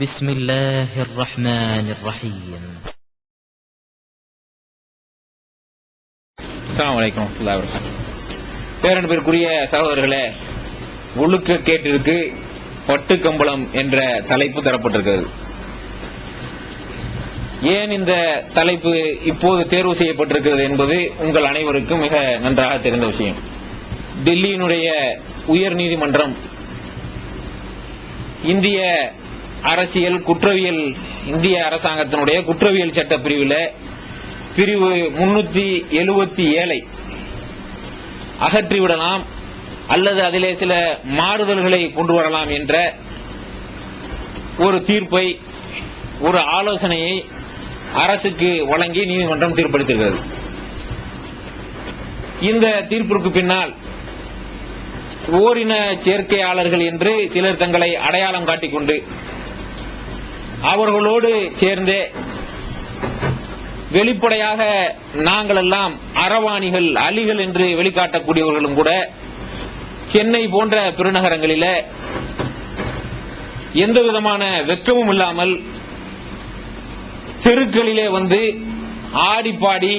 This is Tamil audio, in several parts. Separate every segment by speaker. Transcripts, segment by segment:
Speaker 1: بسم الله الرحمن الرحيم.
Speaker 2: அஸ்ஸலாமு அலைக்கும் வரஹ்மத்துல்லாஹி வபரகாத்துஹு. பேரன்பிற்குரிய சகோதரர்களே, ஒழுக்க கேட்டிற்கு பட்டுக்கம்பளம் என்ற தலைப்பு தரப்பட்டிருக்கிறது. ஏன் இந்த தலைப்பு இப்போது தேர்வு செய்யப்பட்டிருக்கிறது என்பது உங்கள் அனைவருக்கும் மிக நன்றாக தெரிந்த விஷயம். டெல்லியினுடைய உயர் நீதிமன்றம் இந்திய அரசியல் குற்றவியல் இந்திய அரசாங்கத்தினுடைய குற்றவியல் சட்ட பிரிவில் பிரிவு 377 அகற்றிவிடலாம் அல்லது அதிலே சில மாறுதல்களை கொண்டு வரலாம் என்ற ஒரு தீர்ப்பை, ஒரு ஆலோசனையை அரசுக்கு வழங்கி நீதிமன்றம் தீர்ப்பளித்திருக்கிறது. இந்த தீர்ப்பிற்கு பின்னால் ஓரின சேர்க்கையாளர்கள் என்று சிலர் தங்களை அடையாளம் காட்டிக்கொண்டு அவர்களோடு சேர்ந்தே வெளிப்படையாக நாங்கள் எல்லாம் அரவாணிகள், அலிகள் என்று வெளிக்காட்டக்கூடியவர்களும் கூட சென்னை போன்ற பெருநகரங்களில் எந்த விதமான வெட்கமும் இல்லாமல் தெருக்களிலே வந்து ஆடிப்பாடி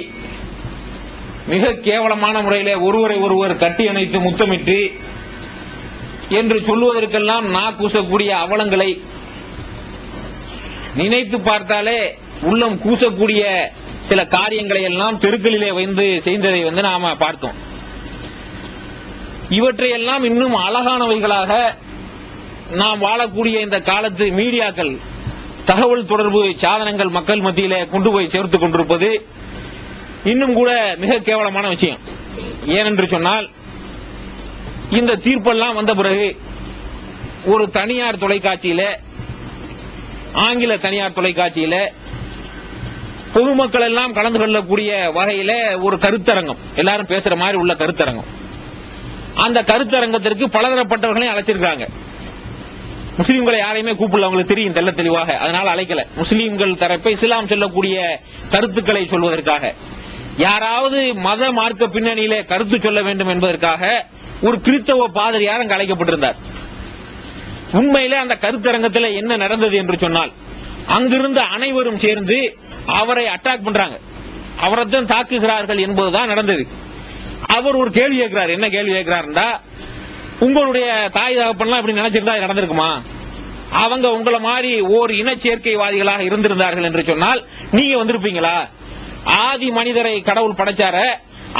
Speaker 2: மிக கேவலமான முறையிலே ஒருவரை ஒருவர் கட்டி அணைத்து முத்தமிட்டு என்று சொல்லுவதற்கெல்லாம் கூசக்கூடிய அவலங்களை நினைத்து பார்த்தாலே உள்ளம் கூசக்கூடிய சில காரியங்களை எல்லாம் தெருக்களிலே வந்து செய்ததை நாம பார்த்தோம். இவற்றையெல்லாம் இன்னும் அழகானவைகளாக நாம் வாழக்கூடிய இந்த காலத்து மீடியாக்கள், தகவல் தொடர்பு சாதனங்கள் மக்கள் மத்தியிலே கொண்டு போய் சேர்த்துக் கொண்டிருப்பது இன்னும் கூட மிக கேவலமான விஷயம். ஏனென்று சொன்னால், இந்த தீர்ப்பெல்லாம் வந்த பிறகு ஒரு தனியார் தொலைக்காட்சியில, ஆங்கில தனியார் தொலைக்காட்சியில பொதுமக்கள் எல்லாம் கலந்து கொள்ளக்கூடிய வகையில ஒரு கருத்தரங்கம், எல்லாரும் பேசுற மாதிரி உள்ள கருத்தரங்கம், அந்த கருத்தரங்கத்திற்கு பலதரப்பட்டவர்களையும் அழைச்சிருக்காங்க. முஸ்லீம்களை யாரையுமே கூப்பிடல, அவங்களுக்கு தெரியும் தெல்ல தெளிவாக, அதனால அழைக்கல. முஸ்லீம்கள் தரப்பை இஸ்லாம் சொல்லக்கூடிய கருத்துக்களை சொல்வதற்காக, யாராவது மத மார்க்க பின்னணியிலே கருத்து சொல்ல வேண்டும் என்பதற்காக ஒரு கிறிஸ்தவ பாதிரியார் அங்கு அழைக்கப்பட்டிருந்தார். உண்மையிலே அந்த கருத்தரங்கத்தில் என்ன நடந்தது என்று சொன்னால், அங்கிருந்த அனைவரும் சேர்ந்து அவரை அட்டாக் பண்றாங்க, அவரைத்தான் தாக்குகிறார்கள் என்பதுதான் நடந்தது. அவர் ஒரு கேள்வி கேட்கிறார். என்ன கேள்வி கேட்கிறாருன்னா, உங்களுடைய தாய் தகப்பன்லாம் இப்படி நினைச்சிருந்தா நடந்திருக்குமா? அவங்க உங்களை மாதிரி ஓர் இன சேர்க்கைவாதிகளாக இருந்திருந்தார்கள் என்று சொன்னால் நீங்க வந்திருப்பீங்களா? ஆதி மனிதரை கடவுள் படைச்சார,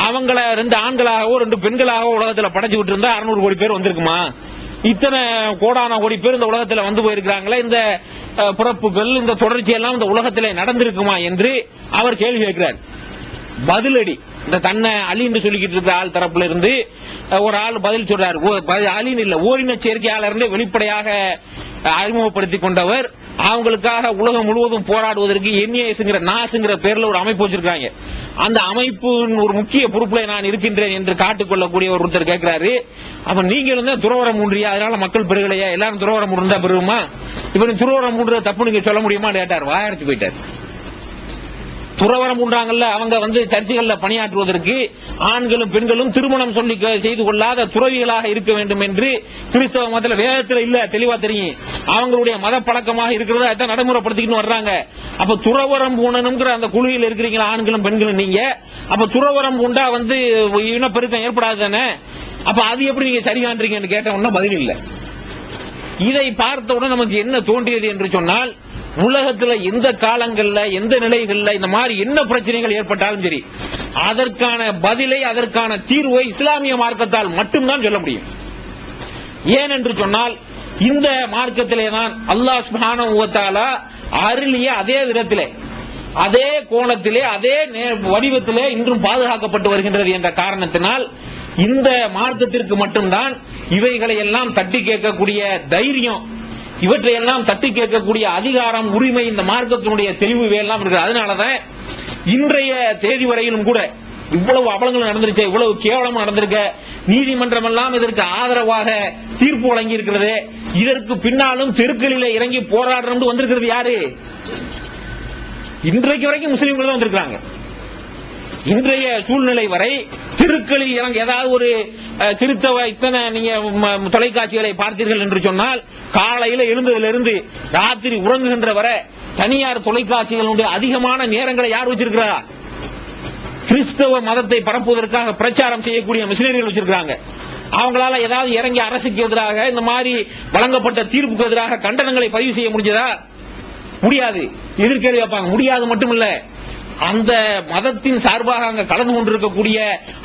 Speaker 2: அவங்கள 2 ஆண்களாகவோ 2 பெண்களாகவோ உலகத்துல படைச்சு விட்டு இருந்தா 600 கோடி பேர் வந்திருக்குமா? இத்தனை கோடான கோடி பேர் இந்த உலகத்துல வந்து போயிருக்கிறாங்களே, இந்த பிறப்புகள், இந்த தொடர்ச்சி எல்லாம் இந்த உலகத்திலே நடந்திருக்குமா என்று அவர் கேள்வி கேட்கிறார். பதிலடி, இந்த தன்னை அலி என்று சொல்லிக்கிட்டு இருக்கிற ஆள் தரப்புல இருந்து ஒரு ஆள் பதில் சொல்றார். அலின் இல்ல, ஓரின சேர்க்கையாளர் வெளிப்படையாக அறிமுகப்படுத்திக் கொண்டவர். அவங்களுக்காக உலகம் முழுவதும் போராடுவதற்கு என்ஏஎஸ்ங்கிற நாசுங்கிற பேர்ல ஒரு அமைப்பு வச்சிருக்காங்க. அந்த அமைப்பின் ஒரு முக்கிய பொறுப்புல நான் இருக்கின்றேன் என்று காட்டிக்கொள்ளக்கூடிய ஒருத்தர் கேட்கிறாரு, அப்ப நீங்களும் தான் துறவரம் மூன்றியா, அதனால மக்கள் பெருகலையா, எல்லாரும் துறவரம் மூன்றா பெருகுமா, இப்ப நீ துறவரம் மூன்ற தப்பு நீங்க சொல்ல முடியுமா கேட்டார். வாயடிச்சு போயிட்டார். துறவரம் உண்டாங்கல்ல, அவங்க சர்ச்சைகள்ல பணியாற்றுவதற்கு ஆண்களும் பெண்களும் திருமணம் சொல்லி செய்து கொள்ளாத துறவிகளாக இருக்க வேண்டும் என்று கிறிஸ்தவ மதத்துல வேதத்துல இல்ல, தெளிவா தெரியும். அவங்களுடைய மத பழக்கமாக இருக்கிறத அதான் நடைமுறைப்படுத்திக்கிட்டு வர்றாங்க. அப்ப துறவரம் பூணனுங்கிற அந்த குழுவில் இருக்கிறீங்களா ஆண்களும் பெண்களும் நீங்க, அப்ப துறவரம் பூண்டா இனப்பெருக்கம் ஏற்படாது தானே, அப்ப அது எப்படி நீங்க சரி காண்றீங்கன்னு கேட்ட உடனே பதில் இல்ல. இதை பார்த்தவுடன் நமக்கு என்ன தோன்றியது என்று சொன்னால், உலகத்துல எந்த காலங்கள்ல எந்த நிலைகள்ல இந்த மாதிரி என்ன பிரச்சனைகள் ஏற்பட்டாலும் சரி, அதற்கான பதிலை, அதற்கான தீர்வை இஸ்லாமிய மார்க்கத்தால் மட்டும்தான் சொல்ல முடியும். ஏனென்று சொன்னால், இந்த மார்க்கத்திலே தான் அல்லாஹ் சுப்ஹானஹு வ தஆலா அருளிய அதே விதத்திலே, அதே கோணத்திலே, அதே வடிவத்திலே இன்றும் பாதுகாக்கப்பட்டு வருகின்றது என்ற காரணத்தினால் இந்த மார்க்கத்திற்கு மட்டும்தான் இவைகளை எல்லாம் தட்டி கேட்கக்கூடிய தைரியம், இவற்றையெல்லாம் தட்டி கேட்கக்கூடிய அதிகாரம், உரிமை இந்த மார்க்கத்தினுடைய தெளிவு எல்லாம் இருக்கு. அதனாலதான் இன்றைய தேதி வரையிலும் கூட இவ்வளவு அவலங்கள் நடந்திருச்சு, இவ்வளவு கேவலம் நடந்திருக்க, நீதிமன்றம் எல்லாம் இதற்கு ஆதரவாக தீர்ப்பு வழங்கி இருக்கிறது. இதற்கு பின்னாலும் தெருக்களிலே இறங்கி போராடுறது வந்திருக்கிறது யாரு? இன்றைக்கு வரைக்கும் முஸ்லீம்கள் தான் வந்திருக்காங்க. இன்றைய சூழ்நிலை வரை தெருக்களில் இறங்க ஏதாவது ஒரு கிறிஸ்தவ இத்தனை நீங்க தொலைக்காட்சிகளை பார்த்தீர்கள் என்று சொன்னால் காலையில எழுந்ததிலிருந்து ராத்திரி உறங்குகின்ற வரை தனியார் தொலைக்காட்சிகளுடைய அதிகமான நேரங்களை யார் வச்சிருக்கிறா? கிறிஸ்தவ மதத்தை பரப்புவதற்காக பிரச்சாரம் செய்யக்கூடிய மிஷனரிகள் வச்சிருக்காங்க. அவங்களால ஏதாவது இறங்கி அரசுக்கு எதிராக இந்த மாதிரி வழங்கப்பட்ட தீர்ப்புக்கு எதிராக கண்டனங்களை பதிவு செய்ய முடிஞ்சதா? முடியாது. எதிர்கேள்வி வைப்பாங்க. முடியாது மட்டுமல்ல, அந்த மதத்தின் சார்பாக அங்க கலந்து கொண்டிருக்கக்கூடிய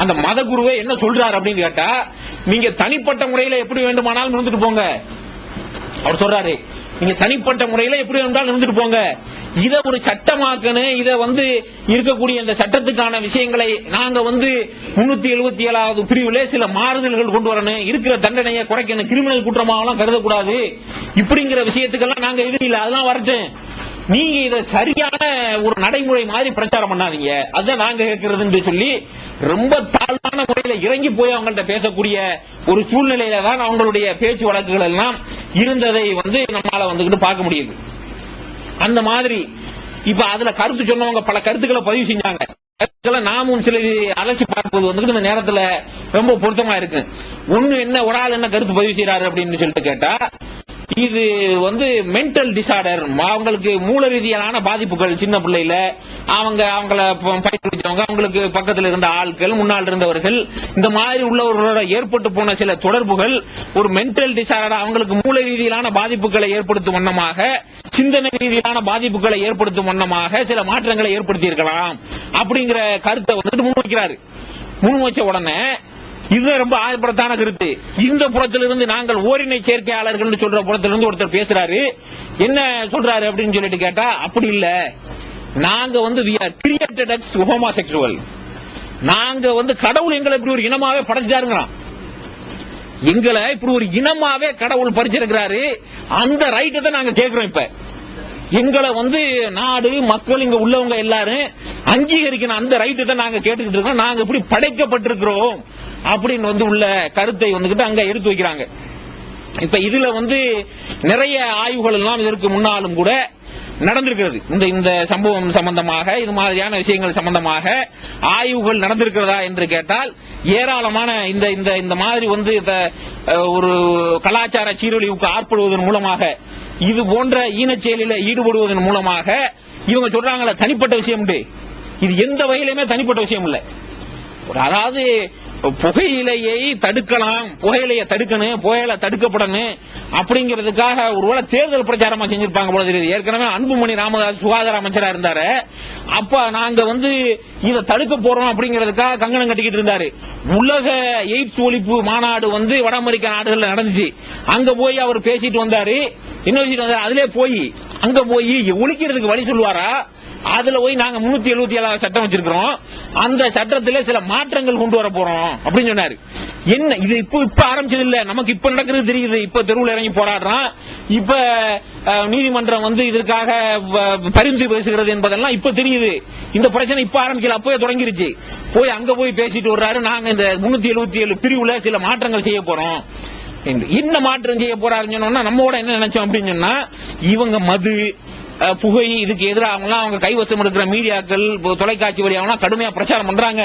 Speaker 2: அந்த மத குருவே என்ன சொல்றாரு அப்படின்னு கேட்டா, நீங்க தனிப்பட்ட முறையில எப்படி வேண்டுமானாலும் இருந்துட்டு போங்க. அவர் சொல்றாரு, நீங்க தனிப்பட்ட முறையில எப்படி வேண்டாலும் இருந்துட்டு போங்க. இத ஒரு சட்டமாக்கணும். இத இருக்கக்கூடிய இந்த சட்டத்துக்கான விஷயங்களை நாங்க 377வது பிரிவுல சில மாறுதல்கள் கொண்டு வரணும். இருக்கிற தண்டனையை குறைக்கணும். கிரிமினல் குற்றமாவெல்லாம் கருதக்கூடாது. இப்படிங்கிற விஷயத்துக்கெல்லாம் நாங்க எதிரில்லை. அதெல்லாம் வரட்டும். நீங்க இத சரியான ஒரு நடைமுறை மாதிரி பிரச்சாரம் பண்ணாதீங்க. அதான் நாங்க கேட்கறது சொல்லி ரொம்ப தாழ்வான முறையில இறங்கி போய் அவங்கள்ட்ட பேசக்கூடிய ஒரு சூழ்நிலையில தான் அவங்களுடைய பேச்சு வழக்குகள் எல்லாம் இருந்ததை நம்மால பார்க்க முடியுது. அந்த மாதிரி இப்ப அதுல கருத்து சொன்னவங்க பல கருத்துக்களை பதிவு செஞ்சாங்க. நாமும் சில அலசி பார்ப்பது இந்த நேரத்துல ரொம்ப பொருத்தமா இருக்கு. ஒண்ணு என்ன, ஒரு ஆள் என்ன கருத்து பதிவு செய்யறாரு அப்படின்னு சொல்லிட்டு கேட்டா, இது மென்டல் டிசார்டர், அவங்களுக்கு மூல ரீதியான பாதிப்புகள், சின்ன பிள்ளையில அவங்கள பயிற்சிச்சவங்க, அவங்களுக்கு பக்கத்தில் இருந்த ஆட்கள், முன்னால் இருந்தவர்கள், இந்த மாதிரி உள்ளவர்களோட ஏற்பட்டு போன சில தொடர்புகள் ஒரு மென்டல் டிசார்டர், அவங்களுக்கு மூல ரீதியிலான பாதிப்புகளை ஏற்படுத்தும் வண்ணமாக, சிந்தனை ரீதியிலான பாதிப்புகளை ஏற்படுத்தும் வண்ணமாக சில மாற்றங்களை ஏற்படுத்தி இருக்கலாம் அப்படிங்கிற கருத்தை முன்வைக்கிறாரு. முன்வைச்ச உடனே இது ரொம்ப ஆபத்தான கருத்து. இந்த புறத்திலிருந்து நாங்கள் ஓரினை சேர்க்கையாளர்கள் சொல்ற புறத்திலிருந்து ஒருத்தர் பேசுறாரு. என்ன சொல்றாரு அப்படின்னு சொல்லிட்டு கேட்டா, அப்படி இல்ல, நாங்க we are created as homosexual. நாங்க கடவுள் எங்களை இப்படி ஒரு இனமாவே படைச்சிட்டாருங்கிறான். எங்களை இப்படி ஒரு இனமாவே கடவுள் பறிச்சிருக்கிறாரு. அந்த ரைட்டை தான் நாங்க கேட்கிறோம். இப்ப எங்களை நாடு மக்கள் இங்க உள்ளவங்க எல்லாரும் அங்கீகரிக்கணும். அந்த ரைட்டை தான் நாங்க கேட்டுக்கிட்டு இருக்கோம். நாங்க இப்படி படைக்கப்பட்டிருக்கிறோம் அப்படின்னு உள்ள கருத்தை அங்க எடுத்து வைக்கிறாங்க. இப்ப இதுல நிறைய ஆய்வுகள் எல்லாம் இதற்கு முன்னாலும் கூட நடந்திருக்கிறது. இந்த சம்பவம் சம்பந்தமாக, இது மாதிரியான விஷயங்கள் சம்பந்தமாக ஆய்வுகள் நடந்திருக்கிறதா என்று கேட்டால் ஏராளமான இந்த மாதிரி ஒரு கலாச்சார சீரழிவுக்கு ஆட்படுவதன் மூலமாக, இது போன்ற ஈனச்செயலில் ஈடுபடுவதன் மூலமாக இவங்க சொல்றாங்களே தனிப்பட்ட விஷயம் உண்டு. இது எந்த வகையிலுமே தனிப்பட்ட விஷயம் இல்லை. அதாவது புகையிலையை தடுக்கலாம், புகையிலையை தடுக்கணும், புகையில தடுக்கப்படணும் அப்படிங்கிறதுக்காக ஒருவேளை தேர்தல் பிரச்சாரமா செஞ்சிருப்பாங்க போல தெரியுது. ஏற்கனவே அன்புமணி ராமதாஸ் சுகாதார அமைச்சரா இருந்தாரு. அப்ப நாங்க இதை தடுக்க போறோம் அப்படிங்கிறதுக்காக கங்கணம் கட்டிக்கிட்டு இருந்தாரு. உலக எய்ட்ஸ் ஒழிப்பு மாநாடு வட அமெரிக்க நாடுகள்ல நடந்துச்சு. அங்க போய் அவர் பேசிட்டு வந்தாரு. என்ன பேசிட்டு வந்தாரு? அதுல போய் அங்க போய் ஒழிக்கிறதுக்கு வழி சொல்லுவாரா? அதுல போய் நாங்க 377 சட்டம் வச்சிருக்கிறோம், அந்த சட்டத்தில் சில மாற்றங்கள் கொண்டு வர போறோம் அப்படின்னு சொன்னாரு. என்ன இது இப்ப ஆரம்பிச்சது இல்ல, நமக்கு இப்ப நடக்கிறது தெரியுது. இப்ப தெருவில் இறங்கி போராடுறான். இப்ப நீதிமன்றம் இதற்காக பரிந்து பேசுகிறது என்பதெல்லாம் இப்ப தெரியுது. இந்த பிரச்சனை இப்ப ஆரம்பிக்கல, அப்பவே தொடங்கிருச்சு. போய் அங்க போய் பேசிட்டு வர்றாரு. நாங்க இந்த 377 பிரிவுல சில மாற்றங்கள் செய்ய போறோம். என்ன மாற்றம் செய்ய போறாருன்னு சொன்னா, நம்மோட என்ன நினைச்சோம் அப்படின்னு சொன்னா, இவங்க மது, புகை, இதுக்கு எதிராக அவங்க கைவசம் இருக்கிற மீடியாக்கள், தொலைக்காட்சி வழியாக கடுமையா பிரச்சாரம் பண்றாங்க.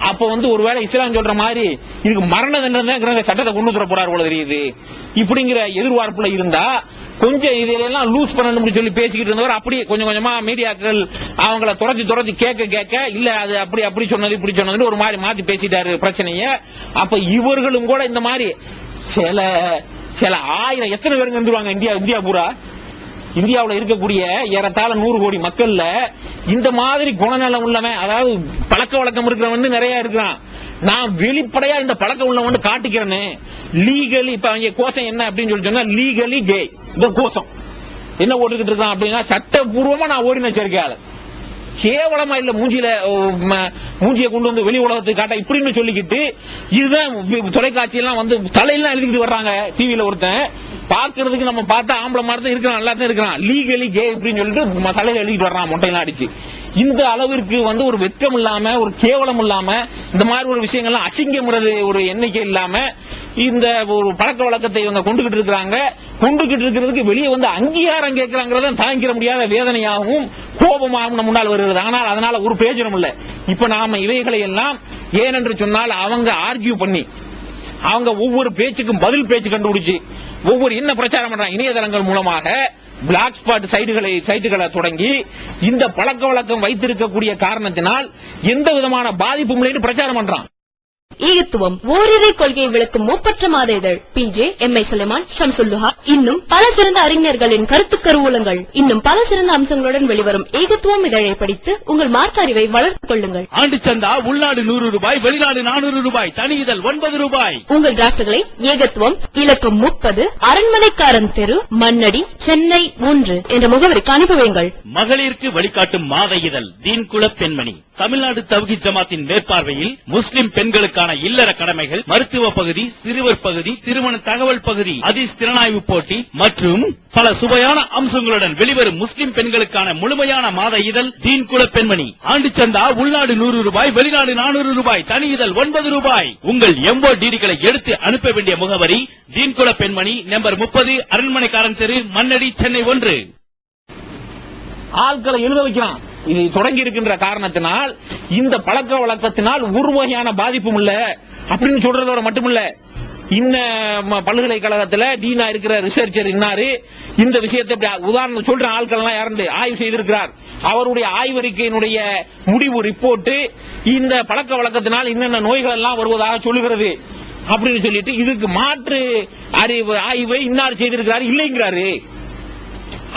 Speaker 2: அப்ப ஒருவேளை இஸ்லாம் சொல்ற மாதிரி இதுக்கு மரண தண்டனை சட்டத்தை கொண்டு வர போறாரு போல தெரியுது. இப்படிங்கிற எதிர்பார்ப்புல இருந்தா கொஞ்சம் இதெல்லாம் லூஸ் பண்ணணும் சொல்லி பேசிக்கிட்டு இருந்தவர் அப்படியே கொஞ்சம் கொஞ்சமா மீடியாக்கள் அவங்கள துரத்தி கேட்க இல்ல அது அப்படி சொன்னது இப்படி சொன்னது ஒரு மாதிரி மாத்தி பேசிட்டாரு பிரச்சனைய. அப்ப இவர்களும் கூட இந்த மாதிரி சில ஆயிரம், எத்தனை பேருங்க இருந்துருவாங்க இந்தியா பூரா, இந்தியாவில் இருக்கக்கூடிய ஏறத்தாழ 100 கோடி மக்கள்ல இந்த மாதிரி குணநலம் உள்ளவன், அதாவது பழக்க வழக்கம் இருக்கிறவன் நிறைய இருக்கிறான். நான் வெளிப்படையா இந்த பழக்கம் உள்ளவன் காட்டிக்கிறேன்னு லீகலி, இப்ப அவங்க கோஷம் என்ன அப்படின்னு சொல்லி சொன்னா, லீகலி கே, இந்த கோஷம் என்ன ஓட்டுக்கிட்டு இருக்கான் அப்படின்னா, சட்டபூர்வமா நான் ஓடின சேர்க்கையாளர், கேவலமா இல்ல மூஞ்சியை கொண்டு வெளி உலகத்துக்கு காட்ட இப்படின்னு சொல்லிக்கிட்டு, இதுதான் தொலைக்காட்சி எல்லாம் தலையெல்லாம் எழுதிக்கிட்டு வர்றாங்க. டிவியில ஒருத்தன் பாக்குறதுக்கு நம்ம பார்த்தா ஆம்பளை மாதிரி தான் இருக்கிறான், நல்லா தான் இருக்கிறான், லீகலி கே இப்படின்னு சொல்லிட்டு தலையில எழுதிட்டு வர்றான் மொட்டையெல்லாம் அடிச்சு. இந்த அளவிற்கு ஒரு வெட்கம் இல்லாம, ஒரு கேவலம் இல்லாம, இந்த மாதிரி ஒரு விஷயங்கள்லாம் அசிங்கம்ன்றது ஒரு எண்ணிக்கை இல்லாம இந்த ஒரு பழக்க வழக்கத்தை இவங்க கொண்டுகிட்டு இருக்கிறாங்க. கொண்டுகிட்டு இருக்கிறதுக்கு வெளியே அங்கீகாரம் கேட்கிறாங்கிறத தாங்கிற முடியாத வேதனையாகவும் கோபமாகவும் முன்னால் வருகிறது. ஆனால் அதனால ஒரு பிரயோஜனம் இல்லை. இப்ப நாம இவைகளை எல்லாம் ஏனென்று சொன்னால் அவங்க ஆர்கியூ பண்ணி அவங்க ஒவ்வொரு பேச்சுக்கும் பதில் பேச்சு கண்டுபிடிச்சு ஒவ்வொரு என்ன பிரச்சாரம் பண்றாங்க இணையதளங்கள் மூலமாக பிளாக் ஸ்பாட் சைட்டுகளை தொடங்கி இந்த பழக்க வழக்கம் வைத்திருக்கக்கூடிய காரணத்தினால் எந்த விதமான பாதிப்பும் இல்லைன்னு பிரச்சாரம் பண்றான்.
Speaker 3: ஈகத்துவம் ஓரிரை கொள்கையை விளக்கும் மூப்பற்ற மாத இதழ் PJ MI சுலைமான் ஷம்சுல்லுஹா இன்னும் பல சிறந்த அறிஞர்களின் கருத்து கருவூலங்கள் இன்னும் பல சிறந்த அம்சங்களுடன் வெளிவரும் ஈகத்துவம் இதழை படித்து உங்கள் மார்க்க அறிவை வளர்த்துக் கொள்ளுங்கள்.
Speaker 4: ஆண்டு சந்தா உள்நாடு ₹100, வெளிநாடு ₹400, தனி இதழ் ₹9.
Speaker 3: உங்கள் டிராப்ட்களை ஏகத்துவம் இலக்கம் 30 அரண்மனைக்காரன் தெரு மண்ணடி சென்னை 3 என்ற முகவரிக்கு அனுப்பி வையுங்கள்.
Speaker 4: மகளிருக்கு வழிகாட்டும் மாத இதழ் தீன்குல பெண்மணி தமிழ்நாடு தவ்ஹீத் ஜமாத்தின் மேற்பார்வையில் முஸ்லிம் பெண்களுக்கான இல்லற கடமைகள், மருத்துவ பகுதி, சிறுவர் பகுதி, திருமண தகவல் பகுதி, ஹதீஸ் திறனாய்வு போட்டி மற்றும் பல சுவையான அம்சங்களுடன் வெளிவரும் முஸ்லிம் பெண்களுக்கான முழுமையான மாத இதழ் தீன்குல பெண்மணி. ஆண்டு சந்தா உள்நாடு ₹100, வெளிநாடு ₹400, தனி இதழ் ₹9. உங்கள் MODDகளை எடுத்து அனுப்ப வேண்டிய முகவரி தீன்குல பெண்மணி, நம்பர் 30, அரண்மனைக்காரன் தெரு, மண்ணடி, சென்னை 1.
Speaker 2: ஆட்களை எழுத வைக்கிறான். இது தொடங்கி இருக்கின்ற காரணத்தினால் இந்த பழக்க வழக்கத்தினால் ஒரு வகையான பாதிப்பும் இல்ல அப்படின்னு சொல்றதோட மட்டுமில்ல, இன்ன பல்கலைக்கழகத்தில் டீனா இருக்கிற ரிசர்ச்சர் இன்னாரு இந்த விஷயத்தை உதாரணம் சொல்ற ஆட்கள் எல்லாம் யாரு ஆய்வு செய்திருக்கிறார். அவருடைய ஆய்வறிக்கையினுடைய முடிவு ரிப்போர்ட் இந்த பழக்க வழக்கத்தினால் இன்னென்ன நோய்கள் எல்லாம் வருவதாக சொல்லுகிறது அப்படின்னு சொல்லிட்டு இதுக்கு மாற்று அறிவு ஆய்வை இன்னார் செய்திருக்கிறார் இல்லைங்கிறாரு.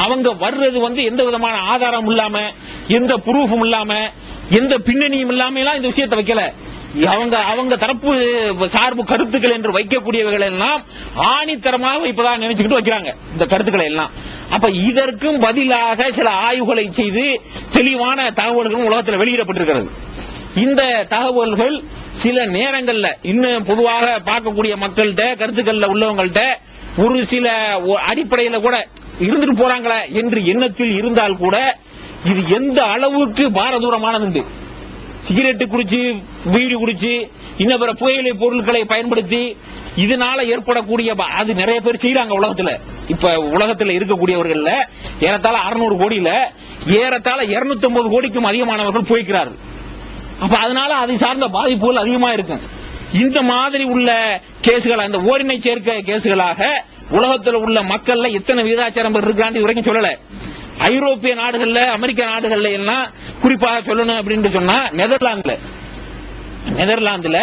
Speaker 2: அவங்க வர்றது எந்த விதமான ஆதாரம் இல்லாம, எந்த ப்ரூஃபும் இல்லாம, எந்த பின்னணியும் இல்லாம எல்லாம் இந்த விஷயத்தை வைக்கல. அவங்க தரப்பு சார்பு கருத்துக்கள் என்று வைக்கக்கூடியவர்கள் எல்லாம் ஆணித்தரமாக இப்பதான் நினைச்சுக்கிட்டு வைக்கிறாங்க இந்த கருத்துக்களை எல்லாம். அப்ப இதற்கும் பதிலாக சில ஆய்வுகளை செய்து தெளிவான தகவல்களும் உலகத்தில் வெளியிடப்பட்டிருக்கிறது. இந்த தகவல்கள் சில நேரங்கள்ல இன்னும் பொதுவாக பார்க்கக்கூடிய மக்கள்கிட்ட கருத்துக்கள்ல உள்ளவங்கள்ட்ட ஒரு சில அடிப்படையில கூட இருந்துட்டு போறாங்களே என்று எண்ணத்தில் இருந்தால் கூட இது எந்த அளவுக்கு பாரதூரமானது. சிகரெட்டு குடிச்சு, பீடி குடிச்சு, இன்ன பிற புகையிலை பொருட்களை பயன்படுத்தி இதனால ஏற்படக்கூடிய அது நிறைய பேர் செய்யறாங்க உலகத்துல. இப்ப உலகத்துல இருக்கக்கூடியவர்கள் ஏறத்தாழ 600 கோடியில ஏறத்தாழ 250 கோடிக்கும் அதிகமானவர்கள் போய்க்கிறார்கள். அப்ப அதனால அதை சார்ந்த பாதிப்புகள் அதிகமா இருக்கும். இந்த மாதிரி உள்ள கேசுகள், அந்த ஓரினை சேர்க்கை கேசுகளாக உலகத்தில் உள்ள மக்கள்ல எத்தனை விகிதாச்சாரம் இருக்கான்னு வரைக்கும் சொல்லல. ஐரோப்பிய நாடுகள்ல, அமெரிக்க நாடுகள்ல எல்லாம் குறிப்பாக சொல்லணும் அப்படின்னு சொன்னா நெதர்லாந்துல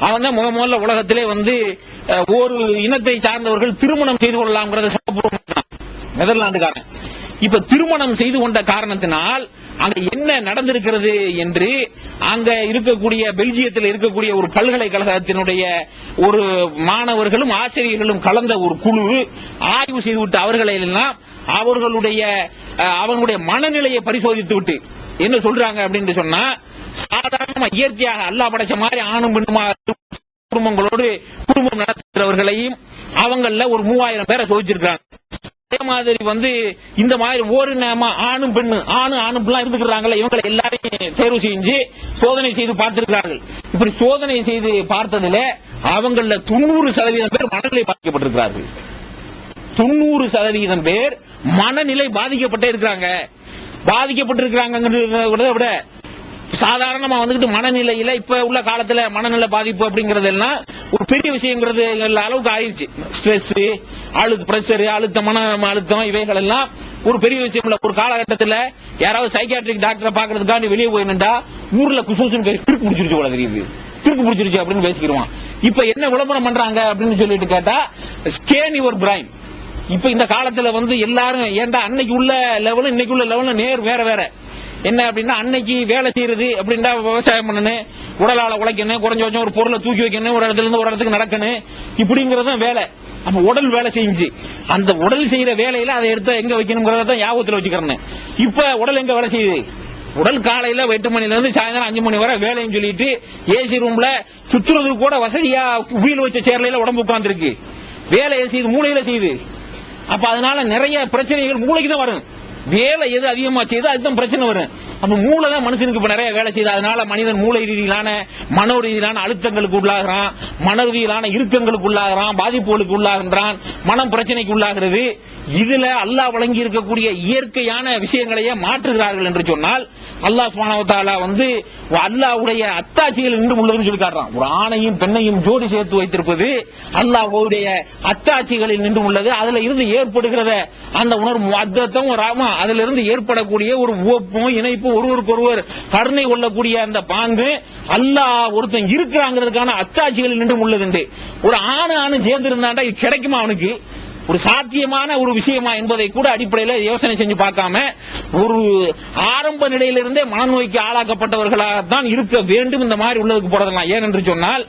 Speaker 2: அவங்க முதல்ல உலகத்திலே ஒரு இனத்தை சார்ந்தவர்கள் திருமணம் செய்து கொள்ளலாம் நெதர்லாந்துக்காரன். இப்ப திருமணம் செய்து கொண்ட காரணத்தினால் அங்க என்ன நடந்திருக்கிறது என்று அங்க இருக்கக்கூடிய பெல்ஜியத்தில் இருக்கக்கூடிய ஒரு பல்கலைக்கழகத்தினுடைய ஒரு மாணவர்களும் ஆசிரியர்களும் கலந்த ஒரு குழு ஆய்வு செய்துவிட்டு அவர்களை எல்லாம் அவர்களுடைய மனநிலையை பரிசோதித்து விட்டு என்ன சொல்றாங்க அப்படின்னு சொன்னா, சாதாரண இயற்கையாக அல்லாஹ் படைச்ச மாதிரி ஆணும் பெண்ணுமா குடும்பங்களோடு குடும்பம் நடத்துகிறவர்களையும் அவங்கள ஒரு 3000 பேரை சோதிச்சிருக்காங்க. அதே மாதிரி இந்த மாதிரி ஒரு ஆணும் பெண்ணு ஆணும் இருந்துக்கிறாங்களா இவங்களை எல்லாரையும் தேர்வு செஞ்சு சோதனை செய்து பார்த்திருக்கிறார்கள். இப்படி சோதனை செய்து பார்த்ததுல அவங்கள 90% பேர் மனநிலை பாதிக்கப்பட்டிருக்கிறார்கள். 90% பேர் மனநிலை பாதிக்கப்பட்டே இருக்கிறாங்க. பாதிக்கப்பட்டிருக்கிறாங்கிறத விட சாதாரணமா மனநிலையில இப்ப உள்ள காலத்துல மனநிலை பாதிப்பு அப்படிங்கறது எல்லாம் ஒரு பெரிய விஷயங்கிறது அளவுக்கு ஆயிடுச்சு. ஸ்ட்ரெஸ், பிரஷர், மன அழுத்தம் இவைகள் எல்லாம் ஒரு பெரிய விஷயம் இல்ல. ஒரு காலகட்டத்தில் யாராவது சைக்கியாட்ரிக் டாக்டரை பாக்குறதுக்காண்டி வெளியே போய் நின்றா ஊர்ல குசூசன் திருக்கு பிடிச்சிருச்சு போல தெரியுது, திருக்கு பிடிச்சிருச்சு அப்படின்னு பேசிக்கிடுவான். இப்ப என்ன விளம்பரம் பண்றாங்க அப்படின்னு சொல்லிட்டு கேட்டா, ஸ்கேன் யுவர் பிரைன். இப்ப இந்த காலத்துல எல்லாரும் ஏண்டா அன்னைக்கு உள்ள லெவலும் இன்னைக்கு உள்ள லெவலும் வேற வேற. என்ன அப்படின்னா, அன்னைக்கு வேலை செய்யறது அப்படின்னா விவசாயம் பண்ணணும், உடலால உழைக்கணும், குறைஞ்ச ஒரு பொருளை தூக்கி வைக்கணும், ஒரு இடத்துல இருந்து ஒரு இடத்துக்கு நடக்கணும், இப்படிங்கறதும் வேலை. அப்ப உடல் வேலை செஞ்சு அந்த உடல் செய்யற வேலையில அதை எடுத்து எங்க வைக்கணுங்கிறத ஞாபகத்தில் வச்சுக்கிறேன். இப்ப உடல் எங்க வேலை செய்யுது? உடல் காலையில 8 மணில இருந்து சாயந்தரம் 5 மணி வரை வேலைன்னு சொல்லிட்டு ஏசி ரூம்ல சுத்துறதுக்கு கூட வசதியா வீல் வச்ச சேர்ல உடம்பு உட்கார்ந்து இருக்கு. வேலையை செய்யுது, மூளையில செய்யுது. அப்ப அதனால நிறைய பிரச்சனைகள் மூளைக்கு தான் வரும். வேலை எது அதிகமா செய்யுது அதுதான் பிரச்சனை வரும். அப்ப மூளை தான் மனுஷனுக்கு இப்ப நிறைய வேலை செய்யுது. அதனால மனிதன் மூளை ரீதியிலான மனோ ரீதியிலான அழுத்தங்களுக்கு உள்ளாகிறான், மன ரீதியிலான இறுக்கங்களுக்கு உள்ளாகிறான், பாதிப்புகளுக்கு உள்ளாகின்றான், மனம் பிரச்சனைக்கு உள்ளாகிறது. இதுல அல்லாஹ் வழங்கி இருக்கக்கூடிய இயற்கையான விஷயங்களையே மாற்றுகிறார்கள் என்று சொன்னால் அல்லாஹ் சுப்ஹானஹு வ தஆலா அல்லாஹ்வுடைய அத்தாட்சிகள் நின்று உள்ளதுன்னு சொல்லி காட்டுறான். ஒரு ஆணையும் பெண்ணையும் ஜோடி சேர்த்து வைத்திருப்பது அல்லாஹ்வுடைய அத்தாட்சிகளில் நின்று உள்ளது. அதுல இருந்து ஏற்படுகிறத அந்த உணர்வு அத்தம் ராமா, அதுல இருந்து ஏற்படக்கூடிய ஒரு உவப்பும் இணைப்பும் ஒருவருக்கொருவர் கருணை கொள்ளக்கூடிய அந்த பாங்கு அல்லாஹ் ஒருத்தன் இருக்கிறாங்கிறதுக்கான அத்தாட்சிகளில் நின்று உள்ளது. ஒரு ஆணு சேர்ந்து இருந்தாண்டா இது கிடைக்குமா? அவனுக்கு ஒரு சாத்தியமான ஒரு விஷயமா என்பதை கூட அடிப்படையில் யோசனை செஞ்சு பார்க்காம ஒரு ஆரம்ப நிலையிலிருந்தே மனநோய்க்கு ஆளாக்கப்பட்டவர்களாகத்தான் இருக்க வேண்டும் இந்த மாதிரி உள்ளதுக்கு போறதெல்லாம். ஏனென்று சொன்னால்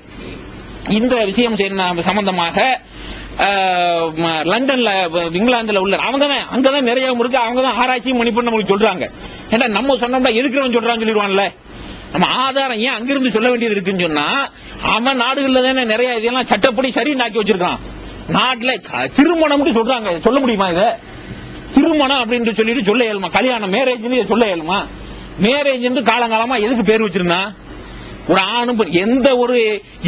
Speaker 2: இந்த விஷயம் சம்பந்தமாக லண்டன்ல இங்கிலாந்துல உள்ள அங்கதான் நிறைய இருக்கு. அவங்கதான் ஆராய்ச்சியும் பண்ணி நம்மளுக்கு சொல்றாங்க. ஏன்னா நம்ம சொன்னோம்னா எதுக்குறவன் சொல்றான்னு சொல்லிடுவான்ல. நம்ம ஆதாரம் ஏன் அங்கிருந்து சொல்ல வேண்டியது இருக்குன்னு சொன்னா அவன் நாடுகள்ல தானே நிறைய இதெல்லாம் சட்டப்படி சரி நாக்கி வச்சிருக்கான். நாட்டுல திருமணம் சொல்றாங்க, சொல்ல முடியுமா? இத திருமணம் அப்படின்னு சொல்லிட்டு சொல்ல இயலுமா? கல்யாணம் மேரேஜ் சொல்ல இயலுமா? மேரேஜ் என்று காலங்காலமா எதுக்கு பேர் வச்சிருந்தா? ஒரு ஆணும் எந்த ஒரு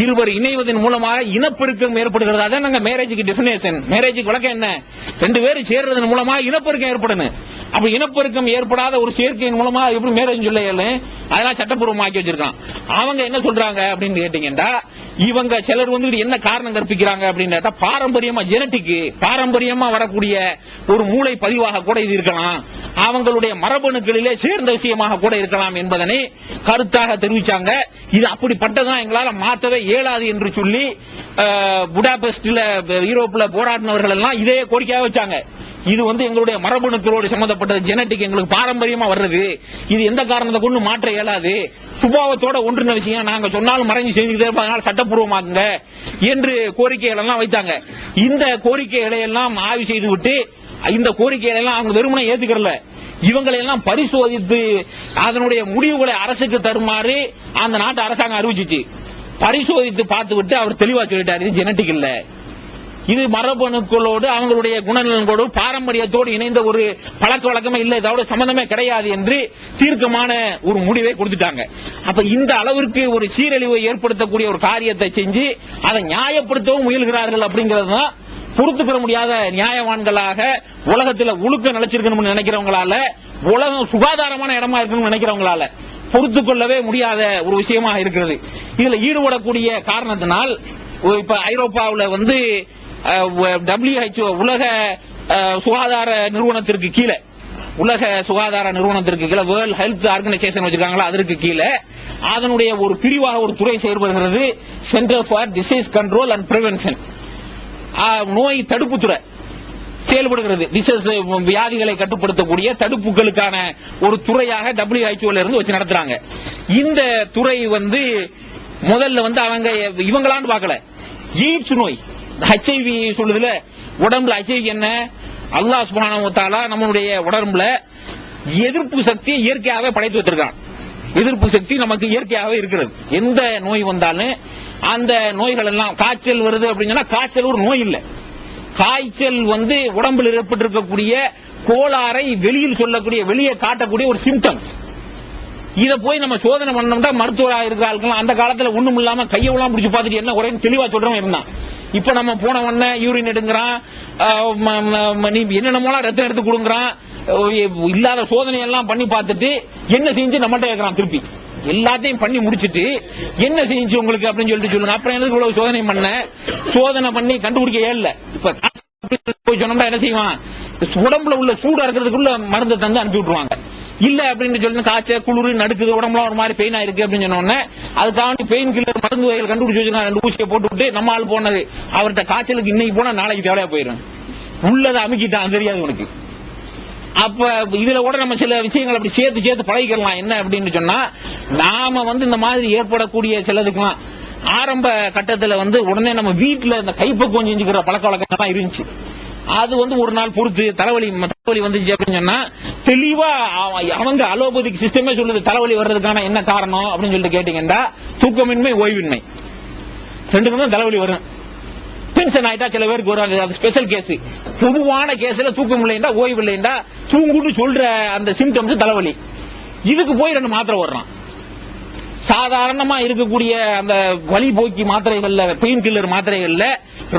Speaker 2: இருவர் இணைவதன் மூலமாக இனப்பெருக்கம் ஏற்படுகிறது. அதான் நாங்க மேரேஜுக்கு டெபினேஷன். மேரேஜுக்கு விளக்கம் என்ன? ரெண்டு பேரும் சேர்றதன் மூலமாக இனப்பெருக்கம் ஏற்படணும். அப்ப இனப்பெருக்கம் ஏற்படாத ஒரு சேர்க்கையின் மூலமா எப்படி மேரேஜ் சொல்ல இயலும்? அதெல்லாம் சட்டப்பூர்வமாக்கி வச்சிருக்கான். அவங்க என்ன சொல்றாங்க அப்படின்னு கேட்டீங்கன்னா இவங்க சிலர் என்ன காரணம் கற்பிக்கிறாங்க அப்படின்னு கேட்டா பாரம்பரியமா ஜெனட்டிக் பாரம்பரியமா வரக்கூடிய ஒரு மூளை பதிவாக கூட இது இருக்கலாம், அவங்களுடைய மரபணுக்களிலே சேர்ந்த விஷயமாக கூட இருக்கலாம் என்பதனை கருத்தாக தெரிவிச்சாங்க. இது அப்படிப்பட்டதான் எங்களால மாற்றவே இயலாது என்று சொல்லி புடாபெஸ்ட்ல யூரோப்ல போராடினவர்கள் எல்லாம் இதே கோரிக்கையாக வச்சாங்க. இது எங்களுடைய மரபணுக்களோடு சம்பந்தப்பட்டது, ஜெனட்டிக் எங்களுக்கு பாரம்பரியமா வர்றது, இது எந்த காரணத்தை கொண்டு மாற்ற இயலாது, சுபாவத்தோட ஒன்றின விஷயம், நாங்க சொன்னாலும் மறைஞ்சு செஞ்சுக்கிட்டே இருப்பதனால சட்டப்பூர்வமாக்குங்க என்று கோரிக்கைகள் எல்லாம் வைத்தாங்க. இந்த கோரிக்கைகளை எல்லாம் ஆய்வு செய்து விட்டு இந்த கோரிக்கைகளை எல்லாம் அவங்க வெறுமனே ஏத்துக்கறல, இவங்களை எல்லாம் பரிசோதித்து அதனுடைய முடிவுகளை அரசுக்கு தருமாறு அந்த நாட்டு அரசாங்கம் அறிவிச்சிச்சு. பரிசோதித்து பார்த்து விட்டு அவர் தெளிவா சொல்லிட்டாரு, இது ஜெனட்டிக் இல்ல, இது மரபணுக்களோடு அவங்களுடைய குணநலன்களோடு பாரம்பரியத்தோடு இணைந்த ஒரு பழக்க வழக்கமே இல்லை, இதோட சம்பந்தமே கிடையாது என்று தீர்க்கமான ஒரு முடிவை கொடுத்துட்டாங்க. அப்ப இந்த அளவிற்கு ஒரு சீரழிவை ஏற்படுத்தக்கூடிய ஒரு காரியத்தை செஞ்சு அதை நியாயப்படுத்தவும் முயல்கிறார்கள். அப்படிங்கிறது தான் பொறுத்துக்கிற முடியாத நியாயவான்களாக உலகத்தில் ஒழுக்க நிலைச்சிருக்கணும்னு நினைக்கிறவங்களால, உலகம் சுகாதாரமான இடமா இருக்கணும்னு நினைக்கிறவங்களால பொறுத்துக் கொள்ளவே முடியாத ஒரு விஷயமா இருக்கிறது. இதுல ஈடுபடக்கூடிய காரணத்தினால் இப்ப ஐரோப்பாவில் WHO உலக சுகாதார நிறுவனத்திற்கு கீழே, உலக சுகாதார நிறுவனத்திற்கு கீழே வேர்ல்ட் ஹெல்த் ஆர்கனைசேஷன் வச்சிருக்காங்களா, அதற்கு கீழே அதனுடைய ஒரு பிரிவாக ஒரு துறை செயல்படுகிறது, centre for disease control and prevention, நோய் தடுப்பு துறை செயல்படுகிறது. வியாதிகளை கட்டுப்படுத்தக்கூடிய தடுப்புகளுக்கான ஒரு துறையாக WHO இருந்து வச்சு நடத்துறாங்க. இந்த துறை முதல்ல அவங்க இவங்களான்னு பார்க்கல, எய்ட்ஸ் நோய் HIV சொல்லுதுல, உடம்புல HIV என்ன, அல்லாஹ் சுப்ஹானஹு வ தஆலா நம்மளுடைய உடம்புல எதிர்ப்பு சக்தியை இயற்கையாகவே படைத்து வச்சிருக்கான். எதிர்ப்பு சக்தி நமக்கு இயற்கையாகவே இருக்கிறது. எந்த நோய் வந்தாலும் அந்த நோய்கள் எல்லாம், காய்ச்சல் வருது அப்படின்னா காய்ச்சல் ஒரு நோய் இல்லை, காய்ச்சல் உடம்பில் ஏற்பட்டிருக்கக்கூடிய கோளாறை வெளியில் சொல்லக்கூடிய, வெளியே காட்டக்கூடிய ஒரு சிம்டம்ஸ். இத போய் நம்ம சோதனை பண்ணோம்னா மருத்துவராக இருக்கிற ஆட்கள் அந்த காலத்துல ஒண்ணும் இல்லாம கையெல்லாம் பிடிச்சு பார்த்துட்டு என்ன குறைன்னு தெளிவா சொல்றவங்க இருந்தான். இப்ப நம்ம போன உடனே யூரின் எடுங்கிறான், நீ என்னென்னமோலாம் ரத்தம் எடுத்து கொடுங்கறான், இல்லாத சோதனை எல்லாம் பண்ணி பார்த்துட்டு என்ன செஞ்சு நம்மகிட்ட கேட்கறான். திருப்பி எல்லாத்தையும் பண்ணி முடிச்சிட்டு என்ன செஞ்சு உங்களுக்கு அப்படின்னு சொல்லிட்டு சொல்லுங்க. அப்புறம் எனக்கு இவ்வளவு சோதனை பண்ண, சோதனை பண்ணி கண்டுபிடிக்க இல்ல. இப்ப போய் சொன்னோம்னா என்ன செய்வான், உடம்புல உள்ள சூடா இருக்கிறதுக்குள்ள மருந்து தந்து அனுப்பி விட்டுருவாங்க. இல்ல அப்படின்னு சொல்லி காய்ச்சல் குளிர் நடுக்குது, உடம்புல ஒரு மாதிரி பெயினா இருக்கு அப்படின்னு சொன்ன உடனே அதுக்காக பெயின் கில்லர் மருந்து வகைகள் கண்டுபிடிச்சு வச்சிருக்காங்க. 2 ஊசியை போட்டு விட்டு நம்ம ஆள் போனது அவர்கிட்ட காய்ச்சலுக்கு இன்னைக்கு போனா நாளைக்கு தேவையா போயிடும், உள்ளதை அமுக்கிட்டான் தெரியாது உனக்கு. அப்ப இதுல கூட நம்ம சில விஷயங்கள் அப்படி சேர்த்து பழகிக்கலாம். என்ன அப்படின்னு சொன்னா, நாம இந்த மாதிரி ஏற்படக்கூடிய சிலதுக்கெல்லாம் ஆரம்ப கட்டத்துல உடனே நம்ம வீட்டுல இந்த கைப்பக்குவம் செஞ்சுக்கிற பழக்க வழக்கம் இருந்துச்சு. அது ஒரு நாள் பொறுத்து தலைவலி வந்துச்சு அப்படின்னு சொன்னா தெளிவா அவங்க அலோபதிக் சிஸ்டமே சொல்லுது தலைவலி வர்றதுக்கான என்ன காரணம் அப்படின்னு சொல்லிட்டு கேட்டீங்கன்னா தூக்கமின்மை, ஓய்வின்மை, ரெண்டுக்கும் தான் தலைவலி வரும். பென்ஷன் ஆயிட்டா சில பேருக்கு வரும், அது ஸ்பெஷல் கேஸ். பொதுவான கேஸ்ல தூக்கம் இல்லைண்டா ஓய்வு இல்லைண்டா தூங்குன்னு சொல்ற அந்த சிம்டம்ஸ் தலைவலி. இதுக்கு போய் 2 மாத்திரை ஓடுறான். சாதாரணமா இருக்கக்கூடிய அந்த வலி போக்கி மாத்திரைகள்ல, பெயின் கில்லர் மாத்திரைகள்ல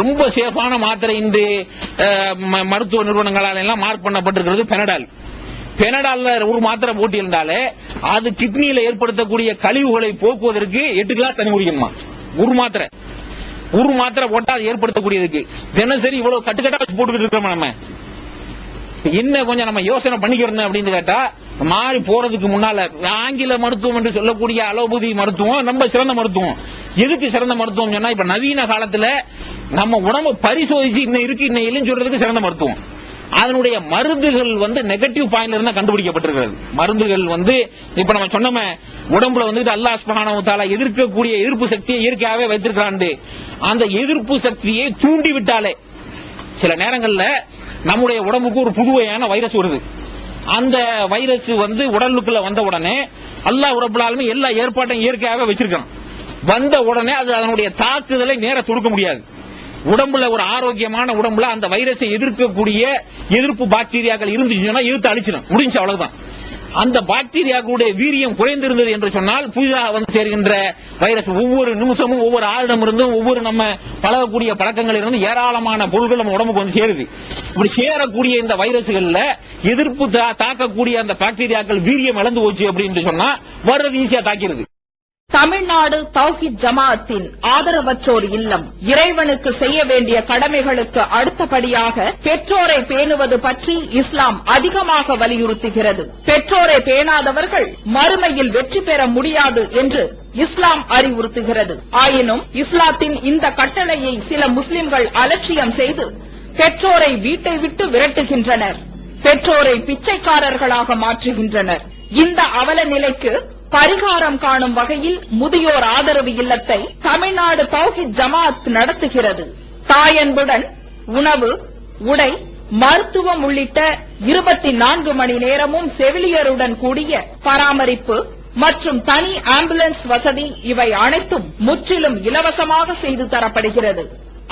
Speaker 2: ரொம்ப சேஃபான மாத்திரை இந்த மருத்துவ நிறுவனங்களால எல்லாம் மார்க் பண்ணப்பட்டிருக்கிறது பெனடால். பெனடால்ல ஒரு மாத்திரை போட்டி இருந்தாலே அது கிட்னியில ஏற்படுத்தக்கூடிய கழிவுகளை போக்குவதற்கு 8 கிளாஸ் தண்ணி குடிக்கணுமா. ஒரு மாத்திரை போட்டா அது ஏற்படுத்தக்கூடியதுக்கு தினசரி இவ்வளவு கட்டுக்கட்டா வச்சு போட்டுக்கிட்டு இருக்கோம். நம்ம என்ன கொஞ்சம் நம்ம யோசனை பண்ணிக்கிறோம் அப்படின்னு கேட்டா, மாறி போறதுக்கு முன்னால ஆங்கில மருத்துவம் என்று சொல்லக்கூடிய அலோபதி மருத்துவம் நம்ம சிறந்த மருத்துவம். எதுக்கு சிறந்த மருத்துவம் சொன்னா, இப்ப நவீன காலத்துல நம்ம உடம்பு பரிசோதிச்சு இன்னும் இருக்கு இன்னும் இல்லைன்னு சொல்றதுக்கு சிறந்த மருத்துவம். அதனுடைய மருந்துகள் நெகட்டிவ் பாயிண்ட்ல இருந்தா கண்டுபிடிக்கப்பட்டிருக்கிறது. மருந்துகள் இப்ப நம்ம சொன்னோமே, உடம்புல அல்லாஹ் சுப்ஹானஹு வ தஆலா எதிர்க்கக்கூடிய எதிர்ப்பு சக்தியை இயற்கையாகவே வைத்திருக்கிறான். அந்த எதிர்ப்பு சக்தியை தூண்டி விட்டாலே சில நேரங்கள்ல நம்முடைய உடம்புக்கு ஒரு புதுவையான வைரஸ் வருது. அந்த வைரஸ் உடலுக்குள்ள வந்த உடனே அல்லாஹ் ரப்பல் ஆலமீன் எல்லா ஏற்பாட்டையும் இயற்கையாகவே வச்சிருக்கான். வந்த உடனே அது அதனுடைய தாக்குதலை நேர தொடுக்க முடியாது. உடம்புல ஒரு ஆரோக்கியமான உடம்புல அந்த வைரஸை எதிர்க்கக்கூடிய எதிர்ப்பு பாக்டீரியாக்கள் இருந்துச்சுன்னா எதிர்த்து அழிச்சிடும், முடிஞ்சு அவ்வளவுதான். அந்த பாக்டீரியாக்களுடைய வீரியம் குறைந்திருந்தது என்று சொன்னால் புதிதாக சேர்கின்ற வைரஸ் ஒவ்வொரு நிமிஷமும் ஒவ்வொரு ஆளிடம் இருந்தும் ஒவ்வொரு நம்ம பழகக்கூடிய பழக்கங்கள் இருந்து ஏராளமான பொருட்கள் நம்ம உடம்புக்கு சேருது. இப்படி சேரக்கூடிய இந்த வைரஸ்கள்ல எதிர்ப்பு தாக்கக்கூடிய அந்த பாக்டீரியாக்கள் வீரியம் இழந்து போச்சு அப்படின்னு சொன்னா வர்றது ஈஸியா தாக்கிறது.
Speaker 5: தமிழ்நாடு தௌஹீத் ஜமாஅத்தின் ஆதரவற்றோர் இல்லம் இறைவனுக்கு செய்ய வேண்டிய கடமைகளுக்கு அடுத்தபடியாக பெற்றோரை பேணுவது பற்றி இஸ்லாம் அதிகமாக வலியுறுத்துகிறது. பெற்றோரை பேணாதவர்கள் மறுமையில் வெற்றி பெற முடியாது என்று இஸ்லாம் அறிவுறுத்துகிறது. ஆயினும் இஸ்லாத்தின் இந்த கட்டளையை சில முஸ்லிம்கள் அலட்சியம் செய்து பெற்றோரை வீட்டை விட்டு விரட்டுகின்றனர், பெற்றோரை பிச்சைக்காரர்களாக மாற்றுகின்றனர். இந்த அவல நிலைக்கு பரிகாரம் காணும் வகையில் முதியோர் ஆதரவு இல்லத்தை தமிழ்நாடு தௌஹீத் ஜமாஅத் நடத்துகிறது. தாயன்புடன் உணவு, உடை, மருத்துவம் உள்ளிட்ட 24 மணி நேரமும் செவிலியருடன் கூடிய பராமரிப்பு மற்றும் தனி ஆம்புலன்ஸ் வசதி இவை அனைத்தும் முற்றிலும் இலவசமாக செய்து தரப்படுகிறது.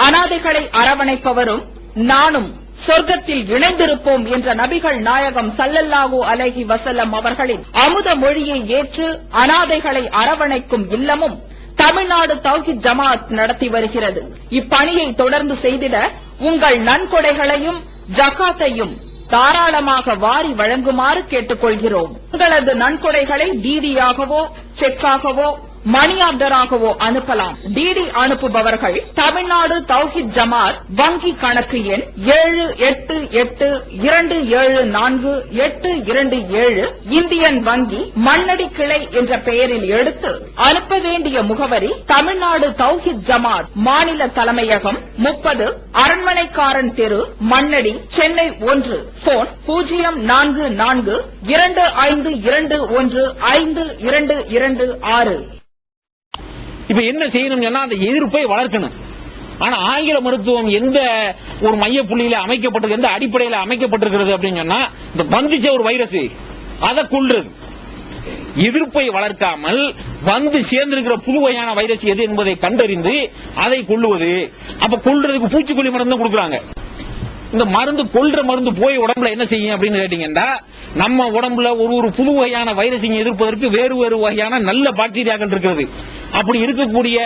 Speaker 5: அனாதைகளை அரவணைப்பவரும் நானும் சொர்க்கத்தில் இணைந்திருப்போம் என்ற நபிகள் நாயகம் ஸல்லல்லாஹு அலைஹி வஸல்லம் அவர்களின் அமுத மொழியை ஏற்று அனாதைகளை அரவணைக்கும் இல்லமும் தமிழ்நாடு தௌஹீத் ஜமாஅத் நடத்தி வருகிறது. இப்பணியை தொடர்ந்து செய்திட உங்கள் நன்கொடைகளையும் ஜகாத்தையும் தாராளமாக வாரி வழங்குமாறு கேட்டுக்கொள்கிறோம். உங்களது நன்கொடைகளை டிடியாகவோ செக்காகவோ மணி ஆர்டராகவோ அனுப்பலாம். டிடி அனுப்புபவர்கள் தமிழ்நாடு தௌஹீத் ஜமாஅத் வங்கி கணக்கு எண் 7882748227 இந்தியன் வங்கி மண்ணடி கிளை என்ற பெயரில் எடுத்து அனுப்ப வேண்டிய முகவரி தமிழ்நாடு தௌஹீத் ஜமாஅத் மாநில தலைமையகம் 30 அரண்மனைக்காரன் தெரு, மண்ணடி, சென்னை 1. போன் 044215215226.
Speaker 2: இப்ப என்ன செய்யணும் சொன்னா, அந்த எதிர்ப்பை வளர்க்கணும். ஆனா ஆங்கில மருத்துவம் எந்த ஒரு மைய புள்ளியில அமைக்கப்பட்டிருக்கு, எந்த அடிப்படையில அமைக்கப்பட்டிருக்கிறது அப்படின்னு சொன்னா, இந்த வந்துச்ச ஒரு வைரஸ் அதை கொல்றது. எதிர்ப்பை வளர்க்காமல் சேர்ந்திருக்கிற புதுவையான வைரஸ் எது என்பதை கண்டறிந்து அதை கொல்லுவது. அப்ப கொல்றதுக்கு பூச்சிக்கொல்லி மருந்து கொடுக்குறாங்க. இந்த மருந்து கொல்ற மருந்து போய் உடம்புல என்ன செய்யும் அப்படின்னு கேட்டீங்கன்னா, நம்ம உடம்புல ஒரு புது வகையான வைரஸை எதிர்ப்பதற்கு வேறு வேறு வகையான நல்ல பாக்டீரியாக்கள் இருக்கிறது. அப்படி இருக்கக்கூடிய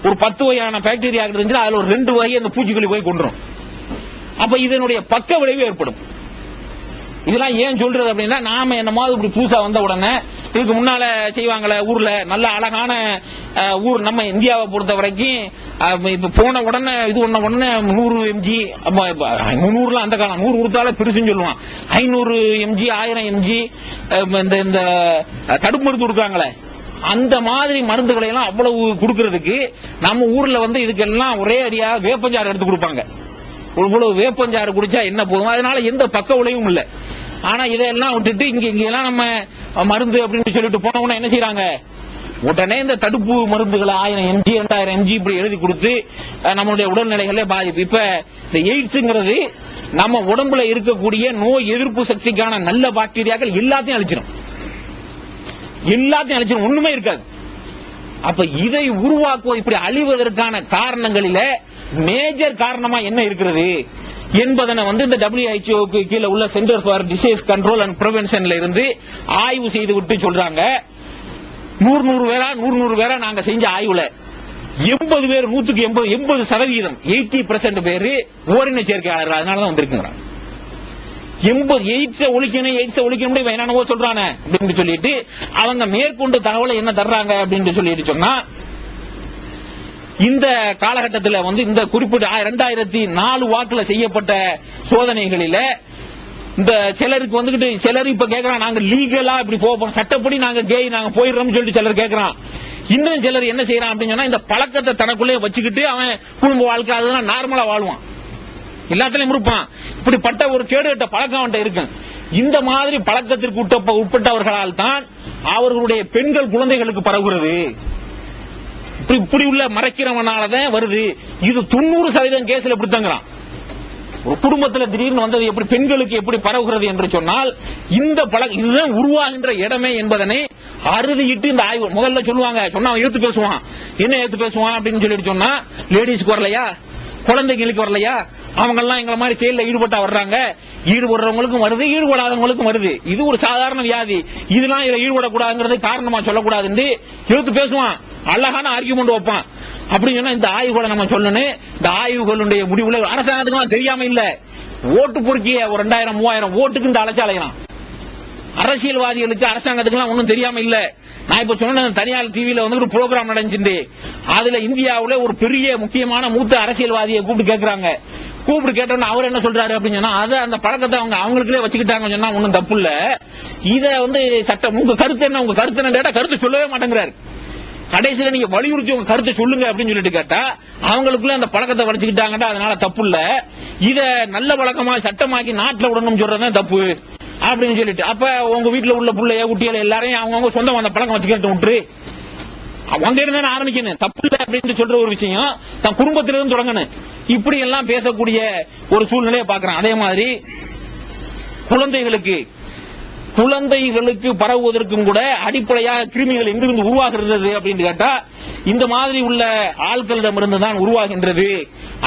Speaker 2: ஒரு 10 வகையான பாக்டீரியாக்கள் இருந்துச்சு, அதுல ஒரு 2 வகை அந்த பூச்சிக்கொல்லி போய் கொன்றும். அப்ப இதனுடைய பக்க விளைவு ஏற்படும். இதெல்லாம் ஏன் சொல்றது அப்படின்னா, நாம என்னமாவது இப்படி புதுசா வந்த உடனே இதுக்கு முன்னால செய்வாங்களே ஊர்ல நல்ல அழகான ஊர் நம்ம இந்தியாவை பொறுத்த வரைக்கும், இப்ப போன உடனே இது உடனே 100 mg 100 அந்த காலம் 100 கொடுத்தாலே பெருசுன்னு சொல்லுவான். 500 mg 1000 mg இந்த தடுப்பு மருந்து கொடுக்குறாங்களே, அந்த மாதிரி மருந்துகளை எல்லாம் அவ்வளவு கொடுக்கறதுக்கு நம்ம ஊர்ல இதுக்கெல்லாம் ஒரே அடியா வேப்பஞ்சாறு எடுத்து கொடுப்பாங்க. இவ்வளவு வேப்பஞ்சாறு குடிச்சா என்ன போதும், அதனால எந்த பக்க விளைவும் இல்லை. ஆனா இதெல்லாம் விட்டுட்டு இங்கெல்லாம் நம்ம மருந்து அப்படின்னு சொல்லிட்டு போனவங்க என்ன செய்யறாங்க, உடனே இந்த தடுப்பு மருந்துகளை 1000 mg 2000 mg இப்படி எழுதி கொடுத்து நம்மளுடைய உடல்நிலைகளே பாதிப்பு. இப்ப இந்த எய்ட்ஸ்ங்கிறது நம்ம உடம்புல இருக்கக்கூடிய நோய் எதிர்ப்பு சக்திக்கான நல்ல பாக்டீரியாக்கள் எல்லாத்தையும் அழிச்சிடும், ஒண்ணுமே இருக்காது. அப்ப இதை உருவாக்குவது, இப்படி அழிவதற்கான காரணங்களில மேஜர் காரணமா என்ன இருக்கிறது, என்பதனை வந்து இந்த WHO கீழே உள்ள centre for disease control and பிரிவென்ஷன்ல இருந்து ஆய்வு செய்து விட்டு சொல்றாங்க. 100 பேரா நாங்க செஞ்ச ஆய்வுல 80 பேர் 80% பேரு ஓரின சேர்க்கையாளர்கள். அதனாலதான் வந்திருக்குங்க. 80 எய்ட்ஸை ஒழிக்கணும் என்னவோ சொல்றானே அப்படின்னு சொல்லிட்டு அவங்க மேற்கொண்டு தகவலை என்ன தர்றாங்க அப்படின்னு சொல்லிட்டு சொன்னா, இந்த காலகட்டத்தில் வந்து இந்த குறிப்பிட்ட 2004 வாக்குல செய்யப்பட்ட சோதனைகளில இந்த சிலருக்கு வந்துகிட்டு சிலர் இப்ப கேட்கறான், நாங்க லீகலா இப்படி போவோம், சட்டப்படி நாங்க நாங்க போயிடுறோம்னு சொல்லிட்டு சிலர் கேட்கறான். இன்னும் சிலர் என்ன செய்யறான் அப்படின்னு சொன்னா, இந்த பழக்கத்தை தனக்குள்ளே வச்சுக்கிட்டு அவன் குடும்ப வாழ்க்கை அதெல்லாம் நார்மலா வாழ்வான், எல்லாத்திலையும் இருப்பான். இப்படிப்பட்ட ஒரு கேடுகட்ட பழக்கம் அவன்கிட்ட இருக்கு. இந்த மாதிரி பழக்கத்திற்கு உட்பட்டவர்களால் தான் அவர்களுடைய பெண்கள் குழந்தைகளுக்கு பரவுகிறது. இப்படி உள்ள மறைக்கிறவனாலதான் வருது. இது 90% கேஸ்ல எப்படி தங்குறான். ஒரு குடும்பத்தில் திடீர்னு வந்தது எப்படி பெண்களுக்கு எப்படி பரவுகிறது என்று சொன்னால், இந்த பழக்கம் இதுதான் உருவாகின்ற இடமே என்பதனை அறுதியிட்டு இந்த ஆய்வு முதல்ல சொல்லுவாங்க. சொன்னா அவன் ஏத்து பேசுவான். என்ன ஏத்து பேசுவான் அப்படின்னு சொல்லிட்டு சொன்னா, லேடிஸ்க்கு வரலையா, குழந்தைகளுக்கு வரலையா, அவங்க எல்லாம் எங்களை மாதிரி செயலில் ஈடுபட்டா வர்றாங்க, ஈடுபடுறவங்களுக்கும் வருது, ஈடுபடாதவங்களுக்கும் வருது. இது ஒரு சாதாரண வியாதி, இதெல்லாம் இதுல ஈடுபடக்கூடாதுங்கிறது காரணமா சொல்லக்கூடாது எடுத்து பேசுவான். அழகான ஆர்கியூமெண்ட் வைப்பான். அப்படின்னு சொன்னா இந்த ஆய்வுகளை நம்ம சொல்லணும். இந்த ஆய்வுகளுடைய முடிவுல அரசாங்கத்துக்கு தெரியாம இல்ல, ஓட்டு பொறுக்கிய ஒரு 2000-3000 ஓட்டுக்கு இந்த அலைச்சாலையலாம். அரசியல்வாதிகளுக்கு அரசாங்கத்துக்கு ஒன்னும் தெரியாம இல்ல. நான் இப்ப சொன்ன தனியார் டிவியில வந்து ஒரு ப்ரோக்ராம் நடந்துச்சு. அதுல இந்தியாவுல ஒரு பெரிய முக்கியமான மூத்த அரசியல்வாதியை கூப்பிட்டு கேட்கறாங்க. கூப்பிட்டு கேட்டோம்னா அவர் என்ன சொல்றாரு அப்படின்னு சொன்னா, அதை அந்த பழக்கத்தை அவங்களுக்குள்ளே வச்சுக்கிட்டாங்க சொன்னா ஒன்னும் தப்பு இல்ல. இத வந்து சட்டம் உங்க கருத்து என்ன, உங்க கருத்து என்ன கேட்டா கருத்து சொல்லவே மாட்டேங்கிறாரு. கடைசியில நீங்க வலியுறுத்தி உங்க கருத்தை சொல்லுங்க அப்படின்னு சொல்லிட்டு கேட்டா அவங்களுக்குள்ள அந்த பழக்கத்தை வச்சுக்கிட்டாங்கடா, அதனால தப்பு இல்ல. இத நல்ல பழக்கமா சட்டமாக்கி நாட்டில் விடணும் சொல்றதுதான் தப்பு அப்படின்னு சொல்லிட்டு, அப்ப உங்க வீட்டுல உள்ள பிள்ளைய குட்டிகளை எல்லாரையும் அவங்க சொந்தம் அந்த பழக்கம் வச்சுக்கிட்டு விட்டுரு, அவங்க இருந்தா ஆரம்பிக்கணும். தப்பு இல்லை அப்படின்னு சொல்ற ஒரு விஷயம் தன் குடும்பத்திலிருந்து தொடங்கணும். இப்படி எல்லாம் பேசக்கூடிய ஒரு சூழ்நிலையை பாக்குறான். அதே மாதிரி குழந்தைகளுக்கு பரவுவதற்கும் கூட அடிப்படையாக கிருமிகள் எங்கிருந்து உருவாகிறது அப்படின்னு கேட்டா இந்த மாதிரி உள்ள ஆட்களிடமிருந்து தான் உருவாகின்றது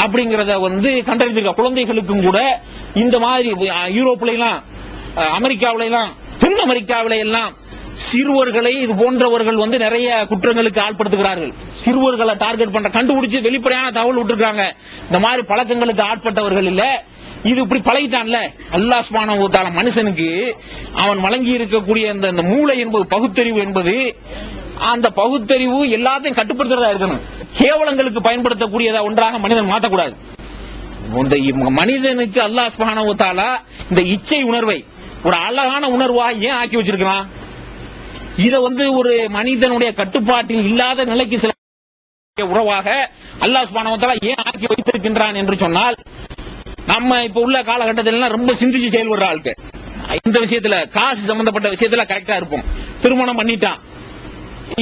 Speaker 2: அப்படிங்கறத வந்து கண்டறிந்திருக்க. குழந்தைகளுக்கும் கூட இந்த மாதிரி யூரோப்ல எல்லாம், அமெரிக்காவில எல்லாம், தென் அமெரிக்காவில எல்லாம் சிறுவர்களை இது போன்றவர்கள் வந்து நிறைய குற்றங்களுக்கு ஆட்படுத்துகிறார்கள். சிறுவர்களை டார்கெட் பண்ற கண்டுபிடிச்சு வெளிப்படையான தகவல் விட்டுருக்காங்க. இந்த மாதிரி பழக்கங்களுக்கு ஆட்பட்டவர்கள் இல்ல, இது இப்படி பழகிட்டான்ல. அல்லாஹ் சுப்ஹானஹு வ தஆலா மனுஷனுக்கு அவன் வழங்கி இருக்கக்கூடிய அந்த மூளை என்பது, பகுத்தறிவு என்பது, அந்த பகுத்தறிவு எல்லாத்தையும் கட்டுப்படுத்துறதா இருக்கணும். கேவலங்களுக்கு பயன்படுத்தக்கூடியதா ஒன்றாக மனிதன் மாற்றக்கூடாது. மனிதனுக்கு அல்லாஹ் சுப்ஹானஹு வ தஆலா இந்த இச்சை உணர்வை ஒரு அழகான உணர்வா ஏன் ஆக்கி வச்சிருக்கிறான்? இத வந்து ஒரு மனிதனுடைய கட்டுப்பாட்டில் இல்லாத நிலைக்கு சில உறவாக அல்லாஹ் சுப்ஹானஹு வ தஆலா ஏன் ஆக்கி வைத்திருக்கின்றான் என்று சொன்னால், நம்ம இப்ப உள்ள காலகட்டத்தில் ரொம்ப சிந்திச்சு செயல்படுற ஆளுக்கு இந்த விஷயத்துல, காசு சம்பந்தப்பட்ட விஷயத்துல கரெக்டா இருப்போம். திருமணம் பண்ணிட்டான்,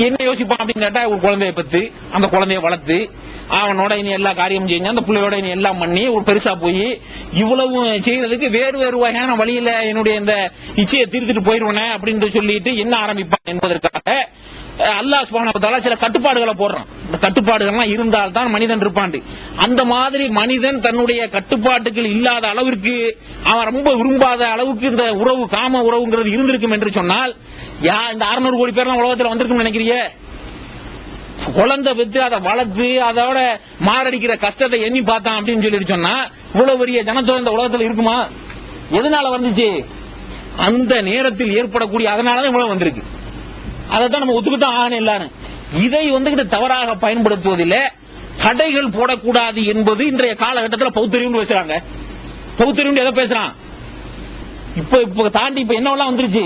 Speaker 2: என்ன யோசிப்பான் அப்படின்னு கேட்டா, ஒரு குழந்தைய பத்து அந்த குழந்தைய வளர்த்து அவனோட இனி எல்லா காரியம் செஞ்சு அந்த பிள்ளையோட இனி எல்லாம் பண்ணி ஒரு பெருசா போய் இவ்வளவு செய்யறதுக்கு வேறு வகையான வழியில என்னுடைய இந்த இச்சையை தீர்த்துட்டு போயிருவனே அப்படின்னு சொல்லிட்டு என்ன ஆரம்பிப்பான் என்பதற்காக அல்லாஹ் சுப்ஹானஹு வ தஆலா சில கட்டுப்பாடுகளை போடுறான். இந்த கட்டுப்பாடுகள்லாம் இருந்தால்தான் மனிதன் இருப்பான். அந்த மாதிரி மனிதன் தன்னுடைய கட்டுப்பாட்டுகள் இல்லாத அளவிற்கு, அவன் ரொம்ப விரும்பாத அளவுக்கு இந்த உறவு, காம உறவுங்கிறது இருந்திருக்கும் என்று சொன்னால், இந்த 600 கோடி பேர் உலகத்தில் வந்திருக்கும் நினைக்கிறீங்க? குழந்தை பெற்று அதை வளர்த்து அதோட மாரடிக்கிற கஷ்டத்தை எண்ணி பார்த்தான் அப்படின்னு சொல்லிட்டு சொன்னா, இவ்வளவு பெரிய ஜனத்தொகை இந்த உலகத்தில் இருக்குமா? எதனால வந்துச்சு? அந்த நேரத்தில் ஏற்படக்கூடிய, அதனாலதான் இவ்வளவு வந்திருக்கு. அதைத்தான் நம்ம ஒத்துக்கிட்டோம் ஆகணும் எல்லாரும். இதை வந்து தவறாக பயன்படுத்துவதில் தடைகள் போடக்கூடாது என்பது இன்றைய காலகட்டத்தில் பௌத்தறிவு பேசுறாங்க. பௌத்தறிவு எதை பேசுறான்? இப்ப தாண்டி இப்ப என்னவெல்லாம் வந்துருச்சு.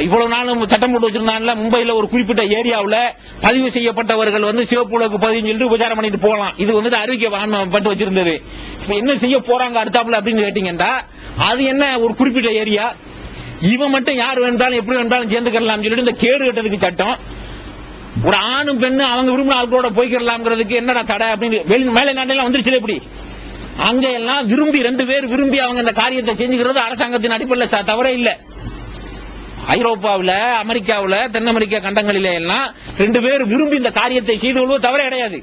Speaker 2: இவ்வளவு நாள் சட்டம் போட்டு வச்சிருந்தாங்கல்ல, மும்பைல ஒரு குறிப்பிட்ட ஏரியாவில் பதிவு செய்யப்பட்டவர்கள் வந்து சிவப்புலக்கு பதிவு சொல்லிட்டு உபச்சாரம் பண்ணிட்டு போகலாம். இது வந்துட்டு அறிவிக்கப்பட்டு வச்சிருந்தது. இப்ப என்ன செய்ய போறாங்க அடுத்தாப்புல அப்படின்னு கேட்டீங்கன்னா, அது என்ன ஒரு குறிப்பிட்ட ஏரியா, இவன் மட்டும் யார் வேண்டாலும் எப்படி வேண்டாலும் சேர்ந்துக்கலாம் சொல்லிட்டு இந்த கேடு கட்டதுக்கு சட்டம். ஒரு ஆணும் பெண்ணு அவங்க விரும்பின ஆட்களோட போய்க்கிறலாம்ங்கிறதுக்கு என்னடா தடை அப்படின்னு மேலை நாட்டில வந்துருச்சு. எப்படி அங்க எல்லாம் விரும்பி 2 பேர் விரும்பி அவங்க இந்த காரியத்தை செஞ்சுக்கிறது அரசாங்கத்தின் அடிப்படையில் தவறே இல்லை. ஐரோப்பாவில், அமெரிக்காவில், தென் அமெரிக்கா கண்டங்களில எல்லாம் 2 பேர் விரும்பி இந்த காரியத்தை செய்து கொள்வது தவறே கிடையாது.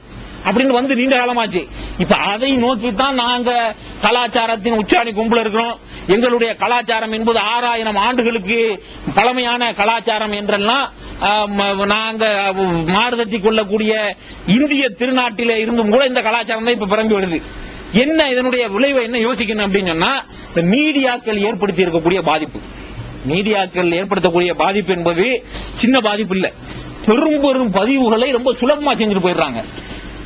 Speaker 2: அப்படின்னு வந்து நீண்ட காலமாச்சு. இப்ப அதை நோக்கித்தான் நாங்க கலாச்சாரத்தின் உச்சாணி கும்பல இருக்கிறோம். எங்களுடைய கலாச்சாரம் என்பது 6000 ஆண்டுகளுக்கு பழமையான கலாச்சாரம் என்றெல்லாம் நாங்க மாறுதட்டி கொள்ளக்கூடிய இந்திய திருநாட்டில இருந்தும் கூட இந்த கலாச்சாரம் தான் இப்ப பிறங்கி வருது. என்ன இதனுடைய விளைவை என்ன யோசிக்கணும் அப்படின்னு சொன்னா, மீடியாக்கள் ஏற்படுத்தி இருக்கக்கூடிய பாதிப்பு, மீடியாக்கள் ஏற்படுத்தக்கூடிய பாதிப்பு என்பது சின்ன பாதிப்பு இல்ல. பெரும் பெரும் பதிவுகளை ரொம்ப சுலபமா செஞ்சுட்டு போயிடுறாங்க.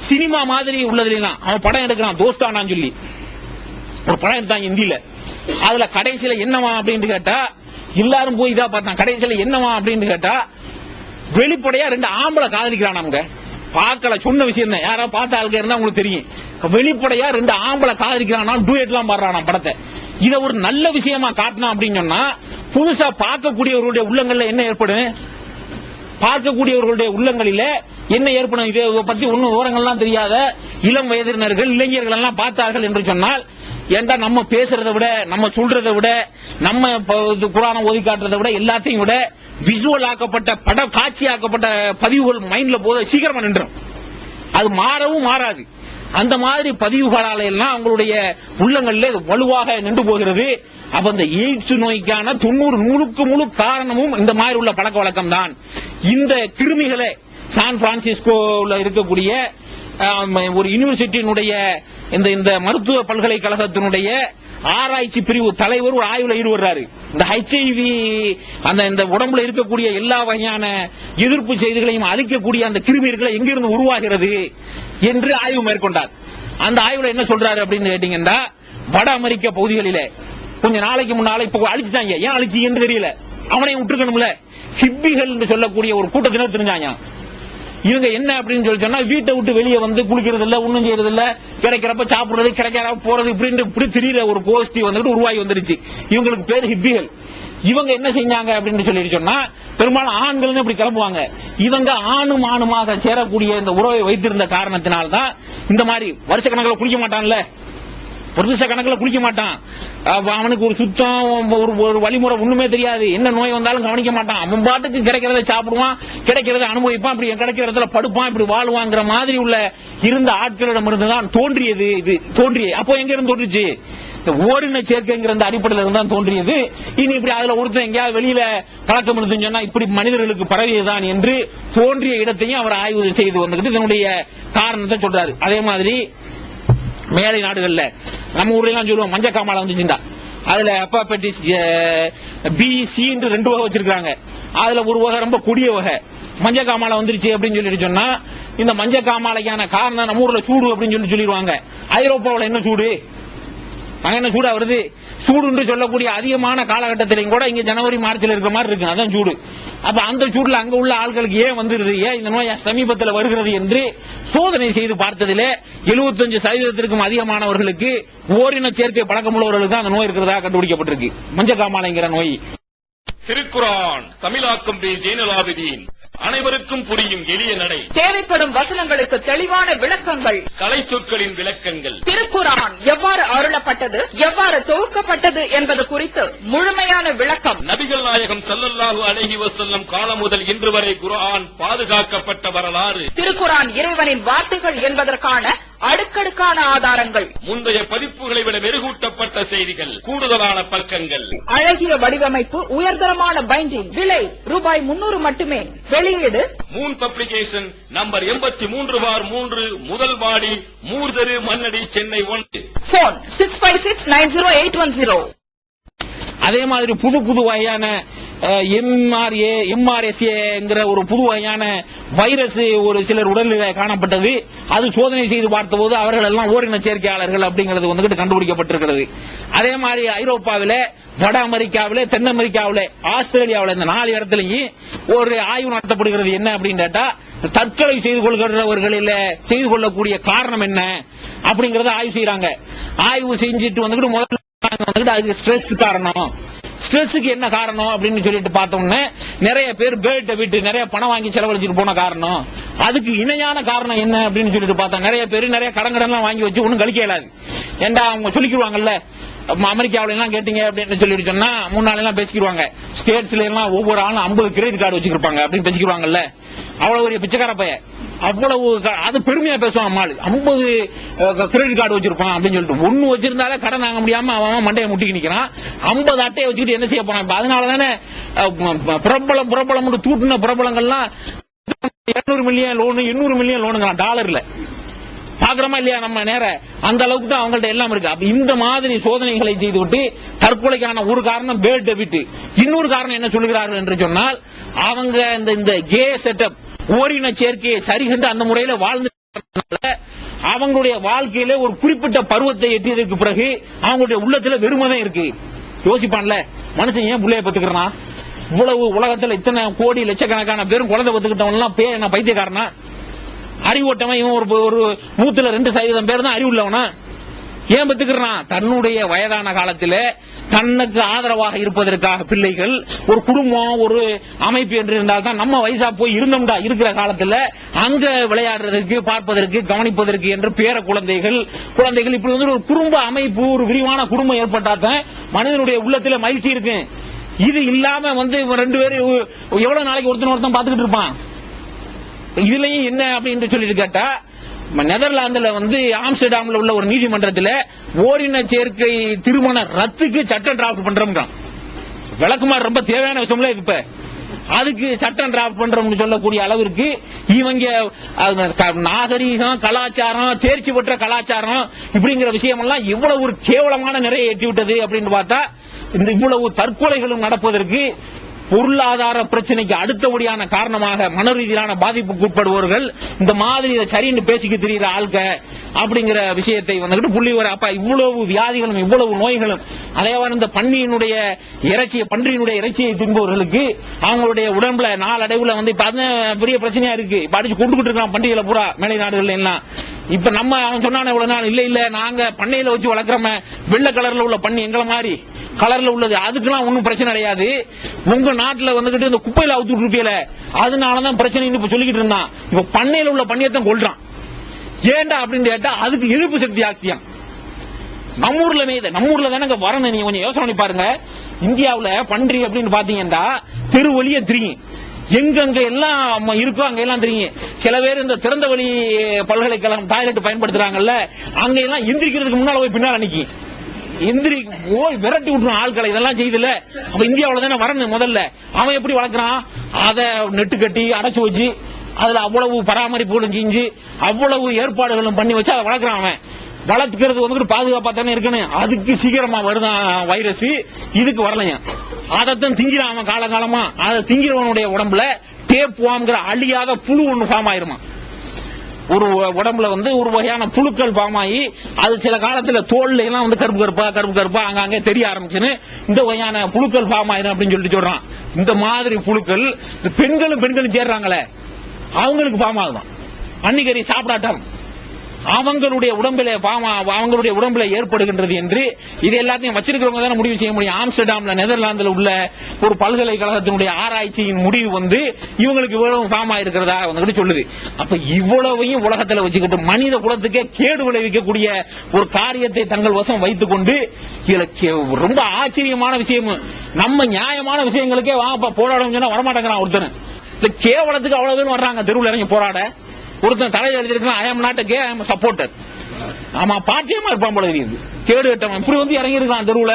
Speaker 2: சினிமா மாதிரி உள்ளதுலாம் அவன் படம் எடுக்கிறான், தோஸ்தானான்னு சொல்லி ஒரு படம் எடுத்தாங்க இந்தியில. அதுல கடைசியில என்னவா அப்படின்னு கேட்டா, எல்லாரும் போய் இதா பார்த்தான். கடைசியில என்னவா அப்படின்னு கேட்டா, வெளிப்படையா 2 ஆம்பளை காதலிக்கிறான். நமக்கு பார்க்கல, சொன்ன விஷயம் தான், யாராவது பார்த்த ஆளுக்கு இருந்தா உங்களுக்கு தெரியும். வெளிப்படையா 2 ஆம்பளை காதலிக்கிறானா, டூயட் எல்லாம் பாடுறானா படத்தை. இதை ஒரு நல்ல விஷயமா காட்டினா அப்படின்னு சொன்னா, புதுசா பார்க்கக்கூடியவர்களுடைய உள்ளங்கள்ல என்ன ஏற்படும், பார்க்கக்கூடியவர்களுடைய உள்ளங்களில என்ன ஏற்படும், இதை பத்தி ஒன்னும் விவரங்கள்லாம் தெரியாத இளம் வயதினர்கள் இளைஞர்கள் எல்லாம் பார்த்தார்கள் என்று சொன்னால், ஏண்டா நம்ம பேசுறதை விட, நம்ம சொல்றதை விட, நம்ம குரானை ஓதி காட்டுறதை விட, எல்லாத்தையும் விட விசுவல் ஆக்கப்பட்ட பட காட்சியாக்கப்பட்ட பதிவுகள் மைண்ட்ல போத சீக்கிரமா நின்றும். அது மாறவும் மாறாது. அந்த மாதிரி பதிவுகளால எல்லாம் அவங்களுடைய உள்ளங்களில் வலுவாக நின்று போகிறது. அப்ப இந்த எய்ட்ஸ் நோய்க்கான 90 முழு காரணமும் இந்த மாதிரி உள்ள பழக்க வழக்கம் தான். இந்த கிருமிகளை சான் பிரான்சிஸ்கோல இருக்கக்கூடிய ஒரு யூனிவர்சிட்டியினுடைய இந்த மருத்துவ பல்கலைக்கழகத்தினுடைய ஆராய்ச்சி பிரிவு தலைவர் ஒரு ஆய்வுல ஈடுபடுறாரு. இந்த HIV இந்த உடம்புல இருக்கக்கூடிய எல்லா வகையான எதிர்ப்பு செய்திகளையும் அழிக்கக்கூடிய அந்த கிருமிகளை எங்கிருந்து உருவாகிறது என்று ஆய்வு மேற்கொண்டார். அந்த ஆய்வுல என்ன சொல்றாரு அப்படின்னு கேட்டீங்கன்னா, வட அமெரிக்க பகுதிகளிலே கொஞ்ச நாளைக்கு முன்னால இப்ப அழிச்சிட்டாங்க. ஏன் அழிச்சிங்கன்னு தெரியல, அவனையும் விட்டுருக்கணும்ல. ஹிப்பிகள் என்று சொல்லக்கூடிய ஒரு கூட்டத்தினர் தெரிஞ்சாங்க. இவங்க என்ன அப்படின்னு சொல்லி சொன்னா, வீட்டை விட்டு வெளியே வந்து குளிக்கிறது இல்ல, ஒண்ணும் செய்யறது இல்ல, கிடைக்கிறப்ப சாப்பிடுறது, கிடைக்கிறப்ப போறது, இப்படி திடீர ஒரு கோஷ்டி வந்துட்டு உருவாகி வந்துருச்சு. இவங்களுக்கு பேர் ஹிப்பிகள். இவங்க என்ன செஞ்சாங்க அப்படின்னு சொல்லி சொன்னா, பெரும்பாலும் ஆண்கள் இப்படி கிளம்புவாங்க. இவங்க ஆணும் ஆணுமாக சேரக்கூடிய இந்த உறவை வைத்திருந்த காரணத்தினால்தான் இந்த மாதிரி வருஷக்கணக்கில் குளிக்க மாட்டான்ல, வருஷ கணக்கில் குளிக்க மாட்டான். அவனுக்கு ஒரு சுத்தம் ஒரு வழிமுறை ஒண்ணுமே தெரியாது. என்ன நோய் வந்தாலும் கவனிக்க மாட்டான். அவன் பாட்டுக்கு கிடைக்கிறத சாப்பிடுவான், கிடைக்கிறத அனுபவிப்பான், இப்படி கிடைக்கிற இடத்துல படுப்பான், இப்படி வாழ்வாங்கிற மாதிரி உள்ள இருந்த ஆட்களிடம் இருந்துதான் தோன்றியது. இது தோன்றிய அப்போ எங்க இருந்து தோன்றுச்சு, இந்த ஓரின சேர்க்கைங்கிற அந்த அடிப்படையில் இருந்தான் தோன்றியது. இனி இப்படி அதுல ஒருத்தன் எங்கேயாவது வெளியில பழக்கம் இருந்துன்னு சொன்னா இப்படி மனிதர்களுக்கு பரவியதுதான் என்று தோன்றிய இடத்தையும் அவர் ஆய்வு செய்து வந்துகிட்டு இதனுடைய காரணத்தை சொல்றாரு. அதே மாதிரி மேலை நாடுகள்ல நம்ம ஊர்ல எல்லாம் சொல்லுவோம், மஞ்சள் காமாலை வந்துச்சுண்டா, அதுல ஹெப்படைட்டிஸ் B-C 2 வகை வச்சிருக்காங்க. அதுல ஒரு வகை ரொம்ப கொடிய வகை மஞ்சள் காமாலை வந்துருச்சு அப்படின்னு சொல்லிட்டு சொன்னா, இந்த மஞ்சள் காமாலைக்கான காரணம் நம்ம ஊர்ல சூடு அப்படின்னு சொல்லிடுவாங்க. ஐரோப்பாவில் என்ன சூடு, அங்க என்ன சூடா வருது, சூடு சொல்லக்கூடிய அதிகமான காலகட்டத்திலையும் கூட இங்க ஜனவரி மார்ச்ல இருக்கிற மாதிரி இருக்கு, அதான் சூடு. அப்ப அந்த சூடுல அங்க உள்ள ஆட்களுக்கு ஏன் வந்துருது, ஏன் இந்த நோய் சமீபத்தில் வருகிறது என்று சோதனை செய்து பார்த்ததிலே 75% அதிகமானவர்களுக்கு ஓரின சேர்க்கை பழக்கமுள்ளவர்களுக்கு அந்த நோய் இருக்கிறதா கண்டுபிடிக்கப்பட்டிருக்கு, மஞ்சள் காமாலைங்கிற நோய்.
Speaker 6: திருக்குரான் தமிழாக்கம் பி ஜெயினலாபிதீன். அனைவருக்கும் புரியும் எளிய நடை,
Speaker 5: தேவைப்படும் வசனங்களுக்கு தெளிவான விளக்கங்கள்,
Speaker 6: கலை சொற்களின் விளக்கங்கள்.
Speaker 5: திருக்குரான் எவ்வாறு அருளப்பட்டது, எவ்வாறு தொகுக்கப்பட்டது என்பது குறித்து முழுமையான விளக்கம்.
Speaker 6: நபிகள் நாயகம் ஸல்லல்லாஹு அலைஹி வஸல்லம் காலம் முதல் இன்று வரை குர்ஆன் பாதுகாக்கப்பட்ட வரலாறு.
Speaker 5: திருக்குரான் இறைவனின் வார்த்தைகள் என்பதற்கான அடுக்கடுக்கான ஆதாரங்கள்,
Speaker 6: முந்தைய பதிப்புகளை விட மெருகூட்டப்பட்ட செய்திகள், கூடுதலான பக்கங்கள்,
Speaker 5: அழகிய வடிவமைப்பு, உயர்தரமான பைண்டிங். விலை ரூபாய் 300 மட்டுமே. வெளியீடு
Speaker 6: மூன் பப்ளிகேஷன், நம்பர் 83/3, முதல் வாடி, மூர்தரு, மண்ணடி, சென்னை 1.
Speaker 5: போன் 65690810.
Speaker 2: அதே மாதிரி புது புது வகையான MRSA ஒரு புது வகையான வைரஸ் ஒரு சிலர் உடலில் காணப்பட்டது. அது சோதனை செய்து பார்த்தபோது அவர்கள் எல்லாம் ஓரின சேர்க்கையாளர்கள் அப்படிங்கிறது வந்துகிட்டு கண்டுபிடிக்கப்பட்டிருக்கிறது. அதே மாதிரி ஐரோப்பாவில, வட அமெரிக்காவில, தென் அமெரிக்காவில, ஆஸ்திரேலியாவில இந்த 4 இடத்துலயும் ஒரு ஆய்வு நடத்தப்படுகிறது. என்ன அப்படின்னு கேட்டா, தற்கொலை செய்து கொள்கிறவர்களில் செய்து கொள்ளக்கூடிய காரணம் என்ன அப்படிங்கறத ஆய்வு செய்யறாங்க. ஆய்வு செஞ்சுட்டு வந்துகிட்டு முதல்ல அதுக்கு ஸ்ட்ரெஸ் காரணம், ஸ்ட்ரெஸ்ஸுக்கு என்ன காரணம் அப்படின்னு சொல்லிட்டு பார்த்தோம்னா, நிறைய பேர் பேர்ட்ட விட்டு நிறைய பணம் வாங்கி செலவழிச்சிட்டு போன காரணம். அதுக்கு இணையான காரணம் என்ன அப்படின்னு சொல்லிட்டு பார்த்தா, நிறைய பேர் நிறைய கடன்லாம் வாங்கி வச்சு ஒன்னும் கழிக்க இயலாது. ஏண்டா அவங்க சொல்லிக்குவாங்கல்ல, அமெரிக்காவில எல்லாம் கேட்டீங்க அப்படின்னு சொல்லிட்டு சொன்னா முன்னால எல்லாம் பேசிக்கிடுவாங்க. ஸ்டேட்ஸ்ல எல்லாம் ஒவ்வொரு ஆளும் 50 கிரெடிட் கார்டு வச்சிருப்பாங்க அப்படின்னு பேசிக்கிடுவாங்கல்ல. அவ்வளவு ஒரு பிச்சைக்கார பையன் அவ்வளவு அது பெருமையா பேசுவான் மாள். 50 கிரெடிட் கார்டு வச்சிருப்பான் அப்படின்னு சொல்லிட்டு, ஒண்ணு வச்சிருந்தாலே கடன் வாங்க முடியாம அவன் மண்டையை முட்டிக்கு நிக்கிறான். 50 அட்டையை வச்சுக்கிட்டு என்ன செய்ய போறான்? அதனாலதானே பிரபலம் தூட்டின பிரபலங்கள்லாம் 200 மில்லியன் லோனு 800 மில்லியன் லோனுங்கிறான் டாலர்ல. பாக்குறோமா இல்லையா? நம்ம நேர அந்த அளவுக்கு தான் அவங்கள்ட்ட எல்லாம் இருக்கு. அப்ப இந்த மாதிரி சோதனைகளை செய்துவிட்டு தற்கொலைக்கான ஒரு காரணம் பேட் டெபிட், இன்னொரு காரணம் என்ன சொல்லுகிறார்கள் என்று சொன்னால், அவங்க இந்த கே செட்டப் ஓரின சேர்க்கையை சரிகண்டு அந்த முறையில வாழ்ந்து அவங்களுடைய வாழ்க்கையில ஒரு குறிப்பிட்ட பருவத்தை எட்டியதற்கு பிறகு அவங்களுடைய உள்ளத்துல வெறுமதான் இருக்கு. யோசிப்பான்ல மனுஷன் ஏன் புள்ளைய பத்துக்கிறான்? இவ்வளவு உலகத்துல இத்தனை கோடி லட்சக்கணக்கான பேரும் குழந்தை பத்துக்கிட்டவன் எல்லாம் என்ன பைத்தியக்காரனா? அறிவோட்டவன் இவன் ஒரு 100% பேர் தான் அறிவு உள்ளவனா? ஏன் பத்துக்கிறான்? தன்னுடைய வயதான காலத்தில் தன்னுக்கு ஆதரவாக இருப்பதற்காக பிள்ளைகள், ஒரு குடும்பம், ஒரு அமைப்பு என்று இருந்தால் தான் நம்ம வயசா போய் இருந்தோம்டா இருக்கிற காலத்தில் அங்க விளையாடுறதுக்கு, பார்ப்பதற்கு, கவனிப்பதற்கு என்று பேர குழந்தைகள் இப்படி வந்து ஒரு குடும்ப அமைப்பு, ஒரு விரிவான குடும்பம் ஏற்பட்டாதான் மனிதனுடைய உள்ளத்துல மகிழ்ச்சி இருக்கு. இது இல்லாம வந்து 2 பேரும் எவ்வளவு நாளைக்கு ஒருத்தன் பாத்துக்கிட்டு இருப்பான்? இதுலயும் என்ன அப்படின்னு சொல்லிட்டு கேட்டா, நெதர்லாந்துல வந்து ஆம்ஸ்டர்டாம்ல உள்ள ஒரு நீதிமன்றத்தில் ஓரின சேர்க்கை திருமண ரத்துக்கு சட்டம் டிராப்ட் பண்றோம். விளக்குமாறு ரொம்ப தேவையான விஷயம்ல இப்ப அதுக்கு சட்டம் டிராப்ட் பண்றோம்னு சொல்லக்கூடிய அளவிற்கு இவங்க நாகரீகம், கலாச்சாரம், தேர்ச்சி பெற்ற கலாச்சாரம் இப்படிங்கிற விஷயம் எல்லாம் இவ்வளவு ஒரு கேவலமான நிறைய எட்டி விட்டது அப்படின்னு பார்த்தா, இந்த இவ்வளவு தற்கொலைகளும் நடப்பதற்கு பொருளாதார பிரச்சனைக்கு அடுத்தபடியான காரணமாக மன ரீதியிலான பாதிப்புக்கு உட்படுபவர்கள் இந்த மாதிரி சரின்னு பேசிக்க தெரியுற ஆள்க அப்படிங்கிற விஷயத்தை வந்துட்டு புள்ளி வர. அப்ப இவ்வளவு வியாதிகளும் இவ்வளவு நோய்களும், அதே இந்த பன்றியினுடைய இறைச்சியை தின்பவர்களுக்கு அவங்களுடைய உடம்புல நாளடைவுல வந்து பெரிய பிரச்சனையா இருக்கு. இப்ப அடிச்சு கொண்டுகிட்டு இருக்கான் பண்டிகைகளை பூரா மேலை நாடுகள் எல்லாம். இப்ப நம்ம அவன் சொன்னான இவ்வளவு நாள் இல்ல நாங்க பண்ணையில வச்சு வளர்க்கிறோம், வெள்ளை கலர்ல உள்ள பண்ணி எங்களை மாதிரி கலர்ல உள்ளது, அதுக்கெல்லாம் ஒன்னும் பிரச்சனை கிடையாது. உங்க நாட்டுல வந்துகிட்டு இந்த குப்பையில அவுத்து இருப்பீல, அதனாலதான் பிரச்சனை இப்ப சொல்லிக்கிட்டு இருந்தான். இப்ப பண்ணையில உள்ள பண்ணியத்தான் கொள்றான். ஏண்டா அப்படின்னு கேட்டா அதுக்கு எதிர்ப்பு சக்தி ஆக்சியா நம்ம ஊர்ல தானே வரணும். நீங்க கொஞ்சம் யோசனை பாருங்க. இந்தியாவுல பன்றி அப்படின்னு பாத்தீங்கன்னா தெரு வழியே தெரியும், எங்கெங்க எல்லாம் இருக்கோ அங்க எல்லாம் தெரியும். சில பேர் இந்த திறந்த வழி பல்கலைக்கழகம் டாய்லெட் பயன்படுத்துறாங்கல்ல, அங்க எல்லாம் எந்திரிக்கிறதுக்கு முன்னால போய் பின்னால நிக்கி விரட்டி விட்டுரும் ஆட்களை. இதெல்லாம் செய்துல அப்ப இந்தியாவுல தானே வரணும். முதல்ல அவன் எப்படி வளர்க்கிறான்? அதை நெட்டு கட்டி அடைச்சு வச்சு அதுல அவ்வளவு பராமரிப்புகளும் செஞ்சு அவ்வளவு ஏற்பாடுகளும் பண்ணி வச்சு அதை வளர்க்கிறான். அவன் வளர்க்கிறது வந்துட்டு பாதுகாப்பா தானே இருக்கணும். அதுக்கு சீக்கிரமா வருதான் வைரஸ், இதுக்கு வரலையா? அதைத்தான் திங்கிறான் அவன் காலகாலமா. அதை திங்கிறவனுடைய உடம்புல டேப் வாம்ங்கிற அழியாத புழு ஒண்ணு ஃபார்ம் ஆயிருமா. ஒரு உடம்புல வந்து ஒரு வகையான புழுக்கள் ஃபார்ம் ஆகி அது சில காலத்துல தோல்ல எல்லாம் வந்து கருப்பு கருப்பா அங்கங்க தெரிய ஆரம்பிச்சுன்னு இந்த வகையான புழுக்கள் ஃபார்ம் ஆயிரும் அப்படின்னு சொல்லிட்டு சொல்றான். இந்த மாதிரி புழுக்கள் பெண்களும் சேர்றாங்களே அவங்களுக்கு ஃபார்ம் ஆகுதான். அன்னிக்கறி சாப்பிடாட்டம் அவங்களுடைய உடம்புல ஏற்படுகின்றது என்று இது எல்லாத்தையும் வச்சிருக்கிறவங்க தானே முடிவு செய்ய முடியும். ஆம்ஸ்டர்டாம்ல நெதர்லாந்துல உள்ள ஒரு பல்கலைக்கழகத்தினுடைய ஆராய்ச்சியின் முடிவு வந்து இவங்களுக்கு இவ்வளவு ஃபார்ம் ஆயிருக்கிறதா வந்து சொல்லுது. அப்ப இவ்வளவையும் உலகத்துல வச்சுக்கிட்டு மனித குலத்துக்கே கேடு விளைவிக்கக்கூடிய ஒரு காரியத்தை தங்கள் வசம் வைத்துக் கொண்டு ரொம்ப ஆச்சரியமான விஷயம். நம்ம நியாயமான விஷயங்களுக்கே வாங்கப்பா போராடும் சொன்னா வரமாட்டேங்கிறான் ஒருத்தர். இந்த கேவலத்துக்கு அவ்வளவு பேர் வர்றாங்க தெருவில் இறங்கி போராட. ஒருத்தன் தலையில் எழுதிருக்கான் I am not gay, I am supporter. ஆமா பாட்டியமா இருப்பான் போல தெரியுது. கேடு கட்டவன் இப்படி வந்து இறங்கி இருக்கான் தெருவுல.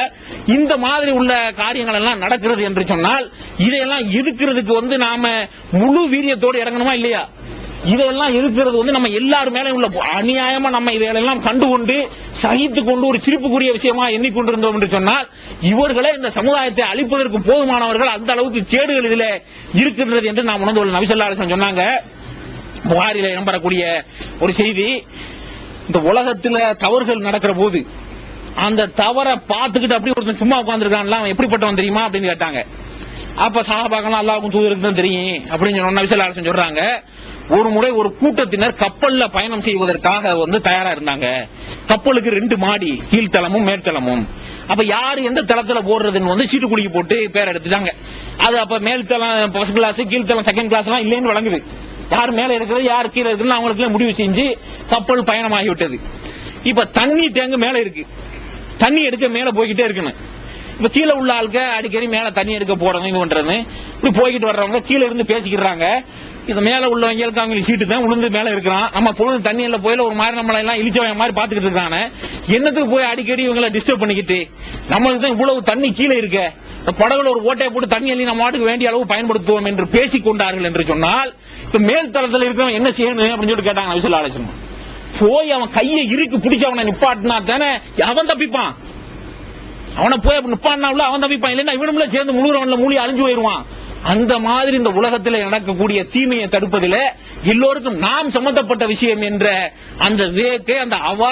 Speaker 2: இந்த மாதிரி உள்ள காரியங்கள் எல்லாம் நடக்கிறது என்று சொன்னால் இதையெல்லாம் எதிர்க்கிறதுக்கு வந்து நாம முழு வீரியத்தோடு இறங்கணுமா இல்லையா? இதெல்லாம் எதிர்க்கிறது வந்து நம்ம எல்லாரும் மேலே உள்ள அநியாயமா நம்ம இதையெல்லாம் கண்டுகொண்டு சகித்துக் கொண்டு ஒரு சிரிப்புக்குரிய விஷயமா எண்ணிக்கொண்டிருந்தோம் என்று சொன்னால் இவர்களே இந்த சமுதாயத்தை அழிப்பதற்கு போதுமானவர்கள். அந்த அளவுக்கு கேடுகள் இதில் இருக்கின்றது என்று நாம் உணர்ந்து நபி ஸல்லல்லாஹு அலைஹி வஸல்லம் சொன்னாங்க. புகாரில இடம்பெறக்கூடிய ஒரு செய்தி, இந்த உலகத்துல தவறுகள் நடக்கிற போது அந்த தவறை பார்த்துக்கிட்டு அப்படி ஒருத்தன் சும்மா உட்கார்ந்துருக்கான்ல அவன் எப்படிப்பட்டவன் தெரியுமா அப்படின்னு கேட்டாங்க. அப்ப சஹாபாக்கள் அல்லாஹ்வுக்கும் தூதருக்கு தான் தெரியும் அப்படின்னு நபி ஸல்லல்லாஹு அலைஹி வஸல்லம் சொல்றாங்க. ஒரு முறை ஒரு கூட்டத்தினர் கப்பல்ல பயணம் செய்வதற்காக வந்து தயாரா இருந்தாங்க. கப்பலுக்கு 2 மாடி, கீழ்த்தளமும் மேற்தளமும். அப்ப யாரு எந்த தளத்துல போடுறதுன்னு வந்து சீட்டு குலுக்கி போட்டு பேர் எடுத்துட்டாங்க. அது அப்ப மேல்தளம் ஃபர்ஸ்ட் கிளாஸ், கீழ்த்தளம் செகண்ட் கிளாஸ் எல்லாம் இல்லைன்னு வழங்குது. யார் மேல இருக்கிறது யார் கீழே இருக்குன்னு அவங்களுக்கு முடிவு செஞ்சு கப்பல் பயணமாகிவிட்டது. இப்ப தண்ணி டேங்கு மேல இருக்கு, தண்ணி எடுக்க மேல போய்கிட்டே இருக்கணும். இப்ப கீழே உள்ள ஆளுக்க அடிக்கடி மேல தண்ணி எடுக்க போறவங்க இது பண்றது, இப்படி போய்கிட்டு வர்றவங்க கீழே இருந்து பேசிக்கிறாங்க. இது மேல உள்ளவங்களுக்கு அவங்க சீட்டு தான் உளுந்து மேல இருக்கிறான். நம்ம பொழுது தண்ணியில போயில ஒரு மாதிரி நம்மள எல்லாம் இழிச்சவங்க மாதிரி பாத்துக்கிட்டு இருக்காங்க. என்னத்துக்கு போய் அடிக்கடி இவங்களை டிஸ்டர்ப் பண்ணிக்கிட்டு, நம்மளுக்கு தான் இவ்வளவு தண்ணி கீழே இருக்க, படகுல ஒரு ஓட்டையை போட்டு தண்ணி அள்ளி நம்ம மாட்டுக்கு வேண்டிய அளவு பயன்படுத்துவோம் என்று பேசிக் கொண்டார்கள் என்று சொன்னால், இப்ப மேல் தளத்தில் இருக்கிறவன் என்ன செய்யணும் அப்படின்னு சொல்லிட்டு கேட்டாங்க நபிகள் ஆலோசனை. போய் அவன் கையை இறுக்கி பிடிச்சவனை நிப்பாட்டினா தானே அவன் தப்பிப்பான். அவனை போய் நிப்பாட்டினா அவன் தப்பிப்பான். இல்லைன்னா இவனும் சேர்ந்து முழுகிறவன்ல மூலி அழிஞ்சு போயிருவான். அந்த மாதிரி இந்த உலகத்தில் நடக்கக்கூடிய தீமையை தடுப்பதில் எல்லோருக்கும் நாம் சம்பந்தப்பட்ட விஷயம் என்ற அந்த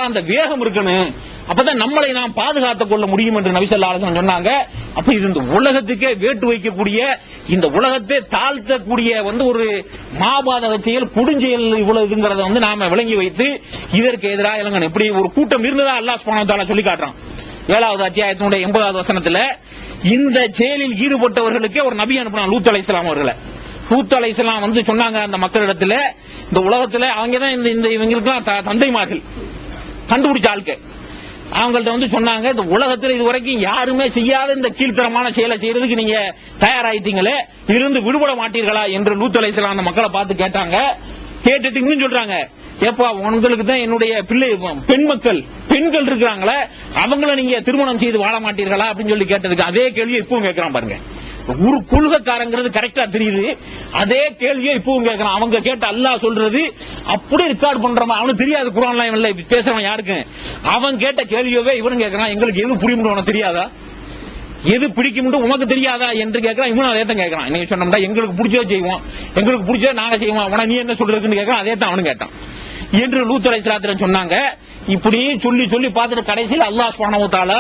Speaker 2: அந்த வேகம் இருக்கணும். அப்பதான் நம்மளை நாம் பாதுகாத்துக் கொள்ள முடியும் என்று நபி ஸல்லல்லாஹு அலைஹி வஸல்லம் சொன்னாங்க. அப்ப இது இந்த உலகத்துக்கே வேட்டு வைக்கக்கூடிய, இந்த உலகத்தை தாழ்த்தக்கூடிய ஒரு மாபாதக செயல், கொடுஞ்செயல் இவ்வளவுங்கிறத நாம விளங்கி வைத்து இதற்கு எதிராக இளங்கன் எப்படி ஒரு கூட்டம் இருந்ததா அல்லாஹ் சுப்ஹானஹு வ தஆலா சொல்லி காட்டுறான். 7வது அத்தியாயத்தினுடைய 80வது வசனத்துல இந்த செயலில் ஈடுபட்டவர்களுக்கே ஒரு நபி அனுப்பினான், லூத் அலைஹிஸ்ஸலாம் அவர்களை. லூத் அலைஹிஸ்ஸலாம் சொன்னாங்க அந்த மக்களிடத்துல, இந்த உலகத்துல அவங்கதான் இந்த இவங்களுக்கெல்லாம் தந்தைமார்கள் கண்டுபிடிச்ச ஆளுக்கு. அவங்கள்ட்ட சொன்னாங்க, இந்த உலகத்தில் இதுவரைக்கும் யாருமே செய்யாத இந்த கீழ்த்தரமான செயலை செய்யறதுக்கு நீங்க தயாராயிட்டீங்களே, இருந்து விடுபட மாட்டீர்களா என்று லூத் அலைஹிஸ்ஸலாம் அந்த மக்களை பார்த்து கேட்டாங்க. கேட்டுட்டு இன்னும் சொல்றாங்க, ஏப்பா உங்களுக்கு தான் என்னுடைய பிள்ளை பெண்கள் இருக்கிறாங்களே, அவங்கள நீங்க திருமணம் செய்து வாழ மாட்டீர்களா அப்படின்னு சொல்லி கேட்டதுக்கு அதே கேள்வியை இப்பவும் கேட்கறான் பாருங்க. ஒரு கொள்கைக்காரங்கிறது கரெக்டா தெரியுது, அதே கேள்வியை இப்பவும் கேட்கறான். அவங்க கேட்ட அல்லாஹ் சொல்றது அப்படியே ரெக்கார்ட் பண்றவன், அவனுக்கு தெரியாது குர்ஆன்ல இல்ல பேசுறவன் யாருக்கு, அவன் கேட்ட கேள்வியவே இவனும் கேட்கறான். எங்களுக்கு எது புரியும் உனக்கு தெரியாதா, எது பிடிக்கும் உனக்கு தெரியாதா என்று கேட்கறான். இவனும் அதே தான் கேட்கறான். நீங்க சொன்னோம்னா எங்களுக்கு பிடிச்சதை செய்வோம், எங்களுக்கு பிடிச்சதை நாங்க செய்வோம், உன நீ என்ன சொல்றதுன்னு கேட்கறான். அதே தான் அவனும் கேட்டான் என்று லூத் அலைஹிஸ்ஸலாம் சொன்னாங்க. இப்படி சொல்லி சொல்லி பார்த்துட்டு கடைசியில் அல்லாஹ் சுப்ஹானஹு வ தஆலா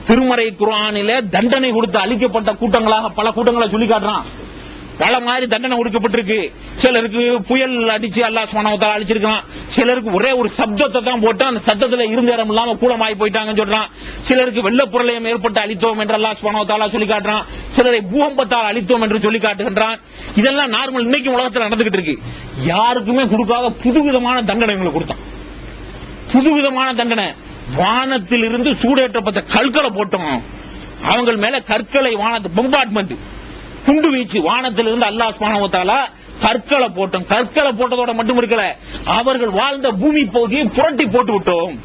Speaker 2: திருமறை குர்ஆனிலே தண்டனை கொடுத்து அழிக்கப்பட்ட கூட்டங்களாக பல கூட்டங்களை சொல்லி காட்டுறான். பல மாதிரி தண்டனை கொடுக்கப்பட்டிருக்கு. சிலருக்கு புயல் அடிச்சு அல்லாஹ் சுப்ஹானஹு வ தஆலா அழிச்சிருக்கான். சிலருக்கு ஒரே ஒரு சப்தத்தை தான் போட்டு அந்த சத்தத்துல இருந்த இடம் இல்லாம கூலமாயி போயிட்டாங்கன்னு சொல்றான். சிலருக்கு வெள்ளப்புரளயம் ஏற்பட்டு அழித்தோம் என்று அல்லாஹ் சுப்ஹானஹு வ தஆலா சொல்லி காட்டுறான். சிலரை பூகம்பத்தால் அழித்தோம் என்று சொல்லி காட்டுகின்றான். இதெல்லாம் நார்மல் இன்னைக்கு உலகத்தில் நடந்துகிட்டு இருக்கு. யாருக்குமே கொடுக்காத புதுவிதமான தண்டனை உங்களுக்கு கொடுத்தான். புதுவிதமான தண்டனை. வானத்தில் இருந்து சூடேற்றப்பட்ட கற்களை போட்டோம், அவங்க மேல கற்களை வானத்து பொம்பார்ட்மெண்ட் குண்டு வீச்சு வானத்திலிருந்து அல்லாஹ் சுப்ஹானஹு வ தஆலா கற்களை போட்டோம். கற்களை போட்டதோட மட்டும் இருக்கல, அவர்கள் வாழ்ந்த பூமி பகுதியை புரட்டி போட்டு விட்டோம்.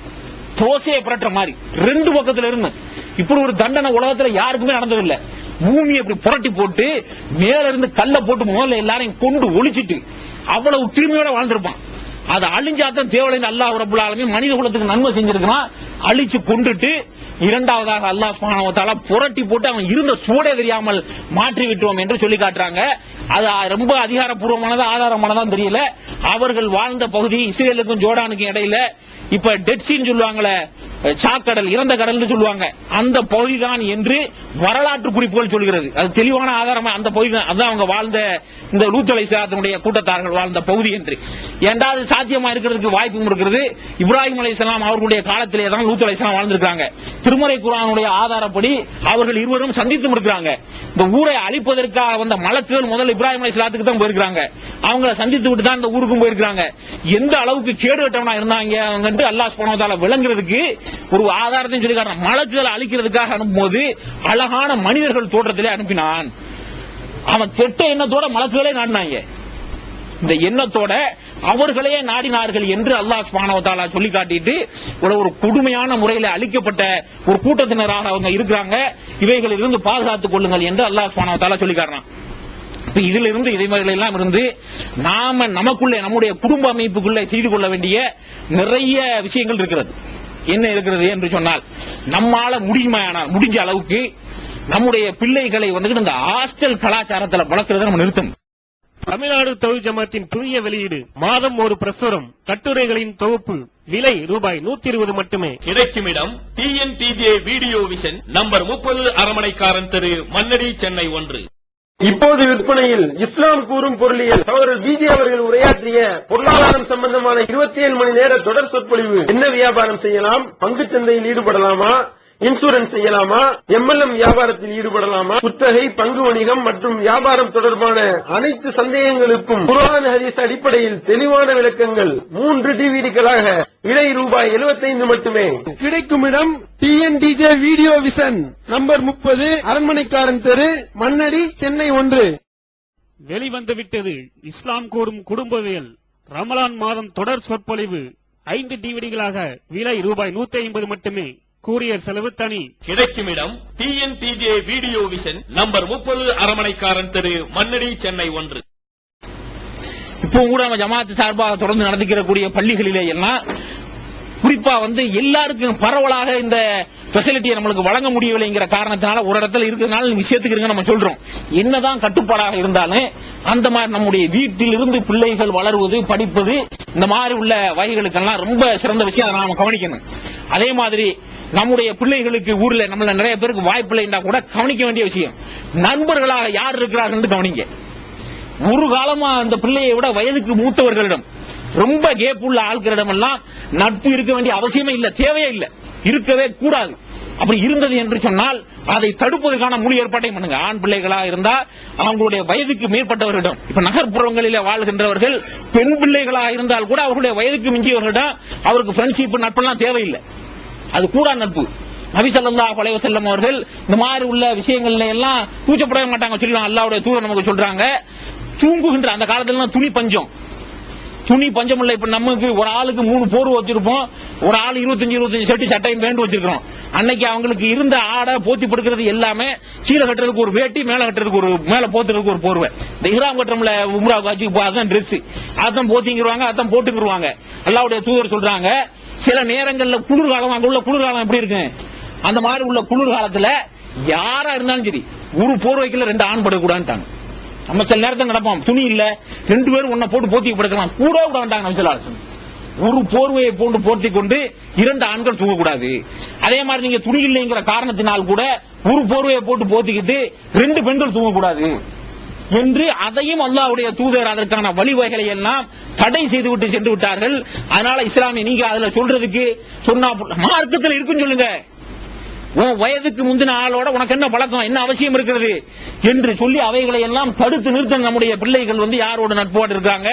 Speaker 2: தோசையை புரட்டுற மாதிரி ரெண்டு பக்கத்துல இருந்து. இப்படி ஒரு தண்டனை உலகத்துல யாருக்குமே நடந்ததில்லை. பூமியை இப்படி புரட்டி போட்டு மேல இருந்து கல்ல போட்டு முதல்ல எல்லாரையும் கொண்டு ஒழிச்சிட்டு அவ்வளவு கிருமியோட வாழ்ந்திருப்பான். அதை அழிஞ்சாத்தான் தேவலைன்னு அல்லாஹ் ரப்புல் ஆலமீன் மனித குலத்துக்கு நன்மை செஞ்சிருக்கான். அழிச்சு கொண்டுட்டு இரண்டாவதாக அல்லாஹ் சுப்ஹானஹு வ தஆலா புரட்டி போட்டு அவன் இருந்த சூடே தெரியாமல் மாற்றி விட்டோம் என்று சொல்லி காட்டுறாங்க. அது ரொம்ப அதிகாரப்பூர்வமானதா ஆதாரமானதான் தெரியல. அவர்கள் வாழ்ந்த பகுதி இஸ்ரேலுக்கும் ஜோர்டானுக்கும் இடையில இப்ப டெட்சின்னு சொல்லுவாங்களே, சாக்கடல், இறந்த கடல் சொல்லுவாங்க, அந்த பகுதிதான் என்று வரலாற்று குறிப்புகள் சொல்கிறது. அது தெளிவான ஆதாரமா அந்த பகுதி தான். அதான் அவங்க வாழ்ந்த இந்த லூத் அலைஹிஸ்ஸலாத்தினுடைய கூட்டத்தார்கள் வாழ்ந்த பகுதி என்று. ஏண்டாவது சாத்தியமா இருக்கிறதுக்கு வாய்ப்பும் இருக்கிறது. இப்ராஹிம் அலைஹிஸ்ஸலாம் அவர்களுடைய காலத்திலே தான் லூத் அலைஹிஸ்ஸலாம் வாழ்ந்திருக்காங்க. திருமறை குர்ஆனுடைய ஆதாரப்படி அவர்கள் இருவரும் சந்தித்தும் இருக்கிறாங்க. இந்த ஊரை அழிப்பதற்காக வந்த மலக்குகள் முதல்ல இப்ராஹிம் அலைஹிஸ்ஸலாத்துக்கு தான் போயிருக்காங்க. அவங்களை சந்தித்து விட்டு தான் இந்த ஊருக்கும் போயிருக்காங்க. எந்த அளவுக்கு கேடு கட்டவனா இருந்தாங்க அவங்க அல்லாஹ் சுப்ஹானஹு வ தஆலா விளங்குறதுக்கு ஒரு ஆதாரத்தையும் சொல்லி காட்டுறான். மலக்குகளை அழிக்கிறதுக்காக அனுப்பும்போது அழகான மனிதர்கள் தோற்றத்திலே அனுப்பினான். அவன் கெட்ட எண்ணத்தோட மலக்குகளே நாடினாங்க. இந்த எண்ணத்தோட அவர்களே நாடினார்கள் என்று அல்லாஹ் சுப்ஹானஹு வ தஆலா சொல்லி காட்டிட்டு ஒரு கொடுமையான முறையில் அழிக்கப்பட்ட ஒரு கூட்டத்தினராக அவங்க இருக்கிறாங்க. இவைகளில் இருந்து பாதுகாத்துக் கொள்ளுங்கள் என்று அல்லாஹ் சுப்ஹானஹு வ தஆலா சொல்லி காட்டுறான். இதுல இருந்து இதைகள் எல்லாம் இருந்து நாம நமக்குள்ளே நம்முடைய குடும்ப அமைப்புக்குள்ளே செய்து கொள்ள வேண்டிய நிறைய விஷயங்கள் இருக்கிறது. என்ன இருக்கிறது என்று சொன்னால், நம்மால முடிஞ்ச அளவுக்கு நம்முடைய பிள்ளைகளை இந்த ஹாஸ்டல் கலாச்சாரத்தில் வளர்க்கிறத நம்ம நிறுத்தணும்.
Speaker 7: தமிழ்நாடு தௌஹீத் ஜமாத்தின் புதிய வெளியீடு, மாதம் ஒரு பிரசுரம், கட்டுரைகளின் தொகுப்பு, விலை ரூபாய் 120 மட்டுமே.
Speaker 6: கிடைக்கும் இடம் TNTJ வீடியோ விஷன், நம்பர் 30, அரமனைக்காரன் தெரு, மண்ணடி, சென்னை 1.
Speaker 8: இப்போது விற்பனையில் இஸ்லாம் கூறும் பொருளியல் சகோதரர் பிஜே அவர்கள் உரையாற்றிய பொருளாதாரம் சம்பந்தமான 27 மணி நேர தொடர் சொற்பொழிவு. என்ன வியாபாரம் செய்யலாம், பங்குச் சந்தையில் ஈடுபடலாமா, இன்சூரன்ஸ் செய்யலாமா, MLM வியாபாரத்தில் ஈடுபடலாமா, குத்தகை, பங்கு வணிகம் மற்றும் வியாபாரம் தொடர்பான அனைத்து சந்தேகங்களுக்கும் குர்ஆன் ஹதீஸ் அடிப்படையில் தெளிவான விளக்கங்கள் 3 டிவிடிகளாக விலை ரூபாய் 75 மட்டுமே. கிடைக்கும் இடம் TNDJ வீடியோ விஷன், நம்பர் 30, அரண்மனைக்காரன் தெரு, மண்ணடி, சென்னை 1.
Speaker 7: வெளிவந்துவிட்டது இஸ்லாம் கூறும் குடும்பவியல் ரமலான் மாதம் தொடர் சொற்பொழிவு 5 டிவிடிகளாக விலை ரூபாய் 150 மட்டுமே. கூரியர் செலவு தனி.
Speaker 6: கிடைக்கும் இடம் TNTJ வீடியோ விஷன், நம்பர் 30, அரண்மனைக்காரன் தெரு, மண்ணடி, சென்னை 1.
Speaker 2: இப்போ கூட நம்ம ஜமாத் சார்பாக தொடர்ந்து நடத்திக்கிறக்கூடிய பள்ளிகளிலே எல்லாம் குறிப்பா எல்லாருக்கும் பரவலாக இந்த பெசிலிட்டியை நம்மளுக்கு வழங்க முடியவில்லைங்கிற காரணத்தினால ஒரு இடத்துல இருக்கிறதுனால நீங்க சேர்த்துக்கிறீங்க நம்ம சொல்றோம். என்னதான் கட்டுப்பாடாக இருந்தாலும் அந்த மாதிரி நம்முடைய வீட்டில் இருந்து பிள்ளைகள் வளருவது, படிப்பது, இந்த மாதிரி உள்ள வகைகளுக்கெல்லாம் ரொம்ப சிறந்த விஷயம். அதை நாம கவனிக்கணும். அதே மாதிரி நம்முடைய பிள்ளைகளுக்கு ஊர்ல நம்மள நிறைய பேருக்கு வாய்ப்பில்லைன்னா கூட கவனிக்க வேண்டிய விஷயம், நண்பர்களாக யார் இருக்கிறார்கள் கவனிங்க. ஒரு காலமா அந்த பிள்ளையை விட வயதுக்கு மூத்தவர்களிடம், ரொம்ப கேப் உள்ள ஆட்களிடம் எல்லாம் நட்பு இருக்க வேண்டிய அவசியமே இல்ல, தேவையே இல்ல, இருக்கவே கூடாது. அப்படி இருந்தது என்று சொன்னால் அதை தடுப்பதற்கான முழு ஏற்பாட்டையும் பண்ணுங்க. ஆண் பிள்ளைகளாக இருந்தா அவங்களுடைய வயதுக்கு மேற்பட்டவர்களிடம், இப்ப நகர்ப்புறங்களிலே வாழ்கின்றவர்கள் பெண் பிள்ளைகளாக இருந்தால் கூட அவர்களுடைய வயதுக்கு மிஞ்சியவர்களிடம் அவருக்கு ஃப்ரெண்ட்ஷிப் நட்பெல்லாம் தேவையில்லை, அது கூட நட்பு. நபி ஸல்லல்லாஹு அலைஹி வஸல்லம் அவர்கள் இந்த மாதிரி உள்ள விஷயங்கள்ல எல்லாம் கூச்சப்படவே மாட்டாங்க. சொல்லுவாங்க, அல்லாஹ்வுடைய தூதர் நமக்கு சொல்றாங்க, தூங்குகின்ற அந்த காலத்துல துணி பஞ்சம் இல்ல. இப்ப நமக்கு ஒரு ஆளுக்கு 3 போர்வை வச்சிருப்போம், ஒரு ஆள் 25 செட்டு சட்டையும் பேண்ட் வச்சிருக்கோம். அன்னைக்கு அவங்களுக்கு இருந்த ஆடை போத்தி படுக்கிறது எல்லாமே கீழே கட்டுறதுக்கு ஒரு வேட்டி, மேல கட்டுறதுக்கு ஒரு மேல போத்துறதுக்கு ஒரு போர்வை. இந்த இஹ்ராம் கட்டுறோம்ல உம்ரா காட்சிக்கு அதான் ட்ரெஸ், அதான் போத்திங்கிருவாங்க, அதான் போட்டுக்கிருவாங்க. அல்லாஹ்வுடைய தூதர் சொல்றாங்க, சில நேரங்கள்ல குளிர்காலம், அங்க உள்ள குளிர்காலம் எப்படி இருக்கு, அந்த மாதிரி உள்ள குளிர்காலத்துல யாரா இருந்தாலும் சரி ஒரு போர்வைக்குள்ள 2 ஆண் படக்கூடாதுட்டாங்க. நம்ம சில நேரத்தில் நடப்போம், துணி இல்ல 2 பேரும் ஒன்ன போட்டு போத்தி படுக்கலாம், கூட விட வேண்டாங்க. நம்ம சில ஒரு போர்வையை போட்டு போர்த்தி கொண்டு 2 ஆண்கள் தூங்கக்கூடாது. அதே மாதிரி நீங்க துணி இல்லைங்கிற காரணத்தினால் கூட ஒரு போர்வையை போட்டு போத்திக்கிட்டு 2 பெண்கள் தூங்கக்கூடாது என்று அதையும் அல்லாஹ்வுடைய தூதர் அதற்கான வழிவகைகளை எல்லாம் தடை செய்துவிட்டு சென்று விட்டார்கள். அதனால இஸ்லாமிய நீங்க அதுல சொல்றதுக்கு சொன்னா மார்க்கத்தில் இருக்குன்னு சொல்லுங்க. உன் வயதுக்கு முந்தின ஆளோட உனக்கு என்ன பழக்கம், என்ன அவசியம் இருக்கிறது என்று சொல்லி அவைகளை எல்லாம் தடுத்து நிறுத்த நம்முடைய பிள்ளைகள் யாரோட நட்போடு இருக்காங்க,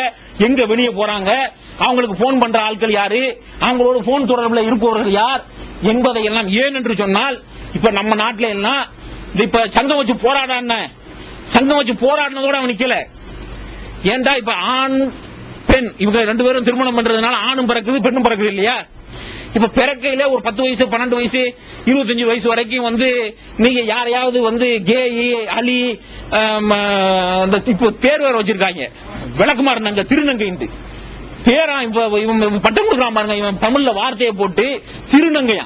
Speaker 2: எங்க வெளியே போறாங்க, அவங்களுக்கு போன் பண்ற ஆட்கள் யாரு, அவங்களோட போன் தொடர்புல இருப்பவர்கள் யார் என்பதை எல்லாம். ஏன் என்று சொன்னால் இப்ப நம்ம நாட்டில எல்லாம் இப்ப சங்கம் வச்சு போராடினதோட அவன் நிக்கல. ஏன்டா இப்ப ஆண் பெண் இவங்க 2 பேரும் திருமணம் பண்றதுனால ஆணும் பிறக்குது பெண்ணும் பிறக்குது இல்லையா. இப்ப பிறக்கையில ஒரு 10 வயசு 12 வயசு 25 வயசு வரைக்கும் நீங்க யாரையாவது கேயி அலி இப்ப பேர் வேற வச்சிருக்காங்க, விளக்குமாறு திருநங்கை பேரா. இப்ப இவன் பட்டம் கொடுக்கலாம் பாருங்க, இவன் தமிழ்ல வார்த்தையை போட்டு திருநங்கையா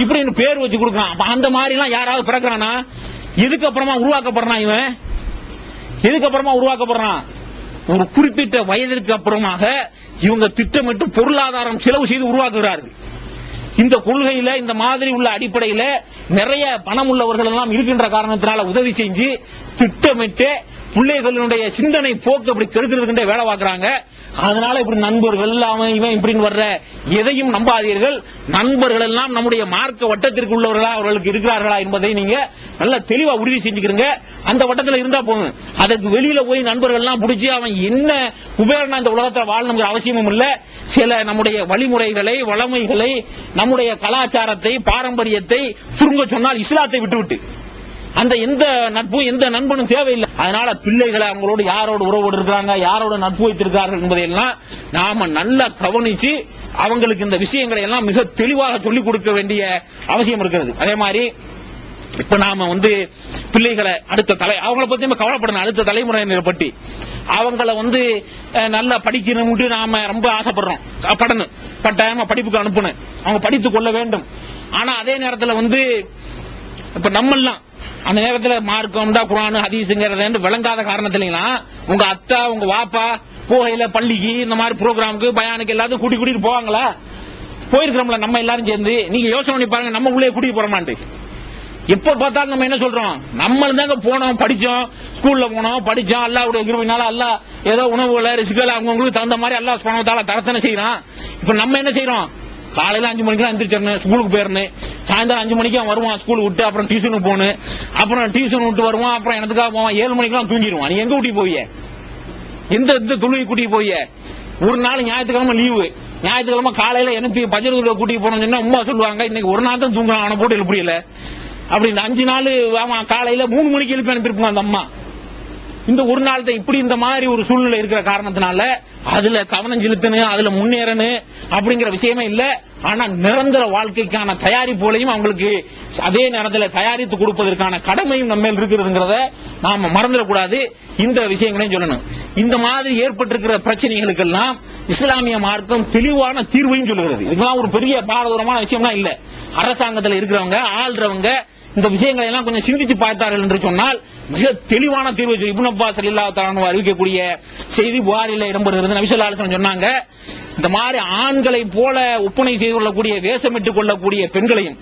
Speaker 2: இப்படி பேர் வச்சு கொடுக்கலாம். அந்த மாதிரி எல்லாம் யாராவது பிறக்கிறானா, எதுக்கு அப்புறமா உருவாக்கப்படுறான் இவன், எதுக்கு அப்புறமா உருவாக்கப்படுறான், ஒரு குறிப்பிட்ட வயதிற்கு அப்புறமாக இவங்க திட்டமிட்டு பொருளாதாரம் செலவு செய்து உருவாக்குகிறார்கள். இந்த கொள்கையில இந்த மாதிரி உள்ள அடிப்படையில நிறைய பணம் உள்ளவர்கள் எல்லாம் இருக்கின்ற காரணத்தினால உதவி செஞ்சு திட்டமிட்டு பிள்ளைகளுடைய சிந்தனை போக்கு அப்படி கெடுக்கிறதுக்கு வேலை பார்க்கறாங்க. அதனால இப்படி நண்பர்கள் அவன் இவன் இப்படின்னு வர்ற எதையும் நம்பாதீர்கள். நண்பர்கள் எல்லாம் நம்முடைய மார்க்க வட்டத்திற்கு உள்ளவர்களா அவர்களுக்கு இருக்கிறார்களா என்பதை நீங்க நல்ல தெளிவா உறுதி செஞ்சுக்கிறீங்க. அந்த வட்டத்தில் இருந்தா போதும். அதற்கு வெளியில போய் நண்பர்கள் எல்லாம் பிடிச்சி அவன் என்ன உபயோகம் இந்த உலகத்தில் வாழணுங்கிற அவசியமும் இல்ல. சில நம்முடைய வழிமுறைகளை, வளமைகளை, நம்முடைய கலாச்சாரத்தை, பாரம்பரியத்தை சுருங்க சொன்னால் இஸ்லாத்தை விட்டுவிட்டு அந்த எந்த நட்பும் எந்த நண்பனும் தேவையில்லை. அதனால பிள்ளைகளை அவங்களோடு யாரோடு உறவோடு இருக்கிறாங்க, யாரோட நட்பு வைத்திருக்கார்கள் என்பதையெல்லாம் நாம நல்லா கவனிச்சு அவங்களுக்கு இந்த விஷயங்களை எல்லாம் மிக தெளிவாக சொல்லிக் கொடுக்க வேண்டிய அவசியம் இருக்கிறது. அதே மாதிரி இப்ப நாம பிள்ளைகளை அடுத்த அவங்கள பத்தி கவலைப்படணும். அடுத்த தலைமுறையினரை பற்றி அவங்கள நல்லா படிக்கணும்னு நாம ரொம்ப ஆசைப்படுறோம். படணும், கட்டாயமா படிப்புக்கு அனுப்பணும், அவங்க படித்துக் கொள்ள வேண்டும். ஆனா அதே நேரத்தில் இப்ப நம்மெல்லாம் அந்த நேரத்தில் மார்க்கம் குர்ஆன் ஹதீஸ்ங்கிறது விளங்காத காரணத்திலாம் உங்க அத்தா உங்க வாப்பா போகையில பள்ளிக்கு இந்த மாதிரி ப்ரோக்ராமுக்கு பயானுக்கு எல்லாத்தையும் கூட்டிட்டு போவாங்களா? போயிருக்கிறோம்ல நம்ம எல்லாரும் சேர்ந்து. நீங்க யோசனை பண்ணி பாருங்க, நம்ம உள்ளே கூட்டிட்டு போறோமான்ட்டு. எப்ப பார்த்தாலும் நம்ம என்ன சொல்றோம், நம்ம தாங்க போனோம், படிச்சோம், ஸ்கூல்ல போனோம், படிச்சோம், அல்லாஹ்வுடைய கிருபையினால அல்லாஹ் ஏதோ உணவுகளை ரிஸ்களை அவங்களுக்கு தகுந்த மாதிரி அல்லாஹ் சுப்ஹானஹு வ தஆலா தரத்தனை செய்யறான். இப்ப நம்ம என்ன செய்யறோம், காலையில 5 மணிக்கு எந்திரிச்சிடணும், ஸ்கூலுக்கு போயிடணும். சாயந்தரம் 5 மணிக்கு அவன் வருவான் ஸ்கூலுக்கு விட்டு, அப்புறம் டியூஷனுக்கு போகணும், அப்புறம் டியூஷன் விட்டு வருவான், அப்புறம் எனத்துக்காக போவான். 7 மணிக்கெல்லாம் தூங்கிடுவான். நீ எங்க கூட்டி போவிய? எந்த தொழுகை கூட்டி போவிய? ஒரு நாள் ஞாயிற்றுக்கிழமை லீவு, ஞாயிற்றுக்கிழமை காலையில எனக்கு பஜ்ரூர்ல கூட்டிட்டு போனோம்னு சொன்னா அம்மா சொல்லுவாங்க, இன்னைக்கு ஒரு நாள் தான் தூங்குறான், அவனை போட்டு எழுப்பியல அப்படின்னு 5 நாள் அவன் காலையில 3 மணிக்கு எழுப்பி அனுப்பியிருப்பான் அந்த அம்மா. இந்த ஒரு நாள் தான். இப்படி இந்த மாதிரி ஒரு சூழ்நிலை இருக்கிற காரணத்தினால அதுல கவனம் செலுத்தணும், அதுல முன்னேறணும் அப்படிங்கிற விஷயமே இல்ல. ஆனா நிரந்தர வாழ்க்கைக்கான தயாரிப்புகளையும் அவங்களுக்கு அதே நேரத்தில் தயாரித்து கொடுப்பதற்கான கடமையும் நம்ம மேல் இருக்கிறதுங்கிறத நாம மறந்துடக்கூடாது. இந்த விஷயங்களையும் சொல்லணும். இந்த மாதிரி ஏற்பட்டிருக்கிற பிரச்சனைகளுக்கெல்லாம் இஸ்லாமிய மார்க்கம் தெளிவான தீர்வையும் சொல்லுகிறது. இதெல்லாம் ஒரு பெரிய பாரதூரமான விஷயம்லாம் இல்ல. அரசாங்கத்தில் இருக்கிறவங்க ஆள்றவங்க இந்த விஷயங்களை எல்லாம் கொஞ்சம் சிந்திச்சு பார்த்தார்கள் என்று சொன்னால் மிக தெளிவான தீர்வு. இப்னு அப்பாஸ் ரலியல்லாஹு தஆலா அன்ஹு அறிவிக்கக்கூடிய செய்தி புகாரில இடம்பெறுகிறது. நபி ஸல்லல்லாஹு அலைஹி வஸல்லம் சொன்னாங்க, இந்த மாதிரி ஆண்களை போல ஒப்பனை செய்து கொள்ளக்கூடிய வேஷமிட்டுக் கொள்ளக்கூடிய பெண்களையும்,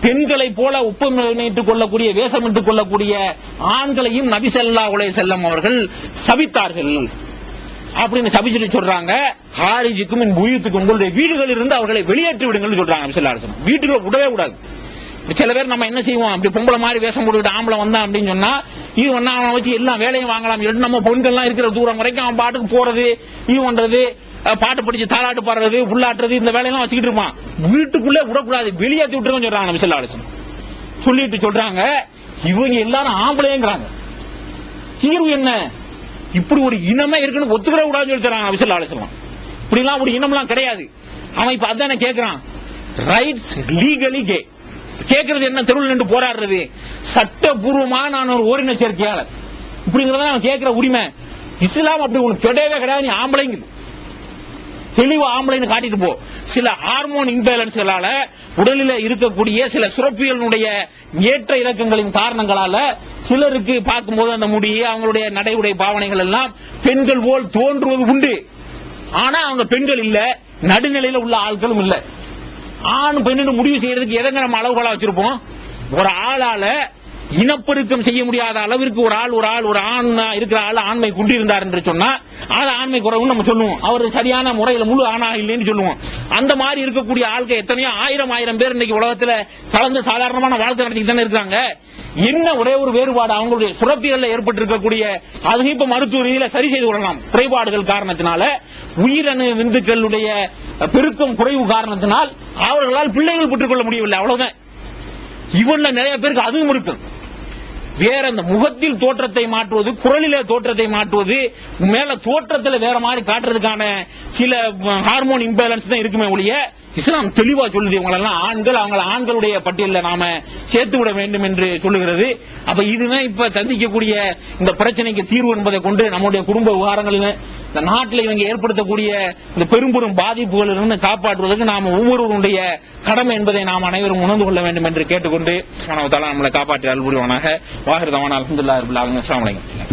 Speaker 2: பெண்களை போல ஒப்பனையிட்டுக் கொள்ளக்கூடிய வேஷமிட்டுக் கொள்ளக்கூடிய ஆண்களையும் நபி ஸல்லல்லாஹு அலைஹி வஸல்லம் அவர்கள் சபித்தார்கள் அப்படின்னு சபிச்சுட்டு சொல்றாங்க. ஹாரிஜுக்கும் புயூத்துக்கும், உங்களுடைய வீடுகளில் இருந்து அவர்களை வெளியேற்றி விடுங்கள் சொல்றாங்க நபி ஸல்லல்லாஹு அலைஹி வஸல்லம். வீட்டுக்குள்ள விடவே கூடாது. சில பேர் நம்ம என்ன செய்வோம், அப்படி பொம்பளை மாதிரி வேஷம் போட்டுக்கிட்டு ஆம்பளை வந்தான் அப்படின்னு சொன்னா இது ஒன்னா அவனை வச்சு எல்லா வேலையும் வாங்கலாம். நம்ம பெண்கள்லாம் இருக்கிற தூரம் வரைக்கும் அவன் பாட்டுக்கு போறது, இது பண்றது, பாட்டு படிச்சு தாளாட்டு பாடுறது, புல்லாட்டுறது, இந்த வேலையெல்லாம் வச்சுக்கிட்டு இருப்பான். வீட்டுக்குள்ளே விடக்கூடாது, வெளியேற்றி விட்டுருன்னு சொல்றாங்க நபி ஸல்லல்லாஹு அலைஹி வஸல்லம். சொல்லிட்டு சொல்றாங்க, இவங்க எல்லாரும் ஆம்பளைங்கிறாங்க. தீர்வு என்ன? இப்படி ஒரு இனமே இருக்குன்னு ஒத்துக்கிற கூடாதுன்னு சொல்லி தராங்க நபி ஸல்லல்லாஹு அலைஹி வஸல்லம். இப்படி எல்லாம் ஒரு இனம்லாம் கிடையாது. அவன் இப்ப அதானே கேட்கிறான், ரைட்ஸ் லீகலி கே. கேட்கறது என்ன? தெருவில் நின்று போராடுறது. சட்டபூர்வமா நான் ஒரு ஓரின சேர்க்கையாளர் இப்படிங்கிறத அவன் கேட்கிற உரிமை. இஸ்லாம் அப்படி ஒண்ணு கிடையவே கிடையாது. நீ ஆம்பளைங்குது, தெளிவா ஆம்பளைன்னு காட்டிட்டு போ. சில ஹார்மோன் இம்பேலன்ஸ்களால உடலில் இருக்கக்கூடிய சில சுரப்பிகளுடைய ஏற்ற இறக்கங்களின் காரணங்களால சிலருக்கு பார்க்கும்போது அந்த முடி, அவங்களுடைய நடைமுறை பாவனைகள் எல்லாம் பெண்கள் போல் தோன்றுவது உண்டு. ஆனா அவங்க பெண்கள் இல்ல, நடுநிலையில உள்ள ஆட்களும் இல்ல. ஆண் பெண்ணு முடிவு செய்யறதுக்கு எதங்க நம்ம அளவுகளா வச்சிருப்போம்? ஒரு ஆளால இனப்பெருக்கம் செய்ய முடியாத அளவிற்கு ஒரு ஆண் இருக்கிற ஆள் ஆண்மை குண்டிருந்தார் என்று சொன்னா அது ஆண்மை குறைவுன்னு நம்ம சொல்லுவோம். அவர் சரியான முறையில் முழு ஆணாக இல்லைன்னு சொல்லுவோம். அந்த மாதிரி இருக்கக்கூடிய ஆட்கள் எத்தனையோ ஆயிரம் பேர் இன்னைக்கு உலகத்துல கலந்து சாதாரணமான வாழ்க்கை நடத்திட்டு தானே இருக்காங்க. என்ன ஒரே ஒரு வேறுபாடு, அவங்களுடைய சுரப்பிகள்ல ஏற்பட்டு இருக்கக்கூடிய அது இப்ப மருத்துவ ரீதியில சரி செய்து கொள்ளலாம். குறைபாடுகள் காரணத்தினால உயிரணு விந்துக்களுடைய பெருக்கம் குறைவு காரணத்தினால் அவர்களால் பிள்ளைகள் பெற்றுக் கொள்ள முடியவில்லை, அவ்வளவுதான். இவன்ல நிறைய பேருக்கு அதுவும் இருக்கு. வேற அந்த முகத்தில் தோற்றத்தை மாற்றுவது, குரலில தோற்றத்தை மாற்றுவது, மேல தோற்றத்தில் வேற மாதிரி காட்டுறதுக்கான சில ஹார்மோன் இம்பேலன்ஸ் தான் இருக்குமே ஒழிய இஸ்லாம் தெளிவா சொல்லுது இவங்களெல்லாம் ஆண்கள், அவங்க ஆண்களுடைய பட்டியலில் நாம சேர்த்து விட வேண்டும் என்று சொல்லுகிறது. அப்ப இதுதான் இப்ப சந்திக்கக்கூடிய இந்த பிரச்சனைக்கு தீர்வு என்பதை கொண்டு நம்முடைய குடும்ப விவகாரங்களில் இந்த நாட்டில் இவங்க ஏற்படுத்தக்கூடிய இந்த பெரும் பாதிப்புகளிலிருந்து காப்பாற்றுவதற்கு நாம ஒவ்வொருவருடைய கடமை என்பதை நாம் அனைவரும் உணர்ந்து கொள்ள வேண்டும் என்று கேட்டுக்கொண்டு நம்மளை காப்பாற்றி அல்புரிவானாக. வாஹிர்தவான் அல்ஹம்துலில்லாஹி ரப்பில் ஆலமீன். அஸ்ஸலாமு அலைக்கும்.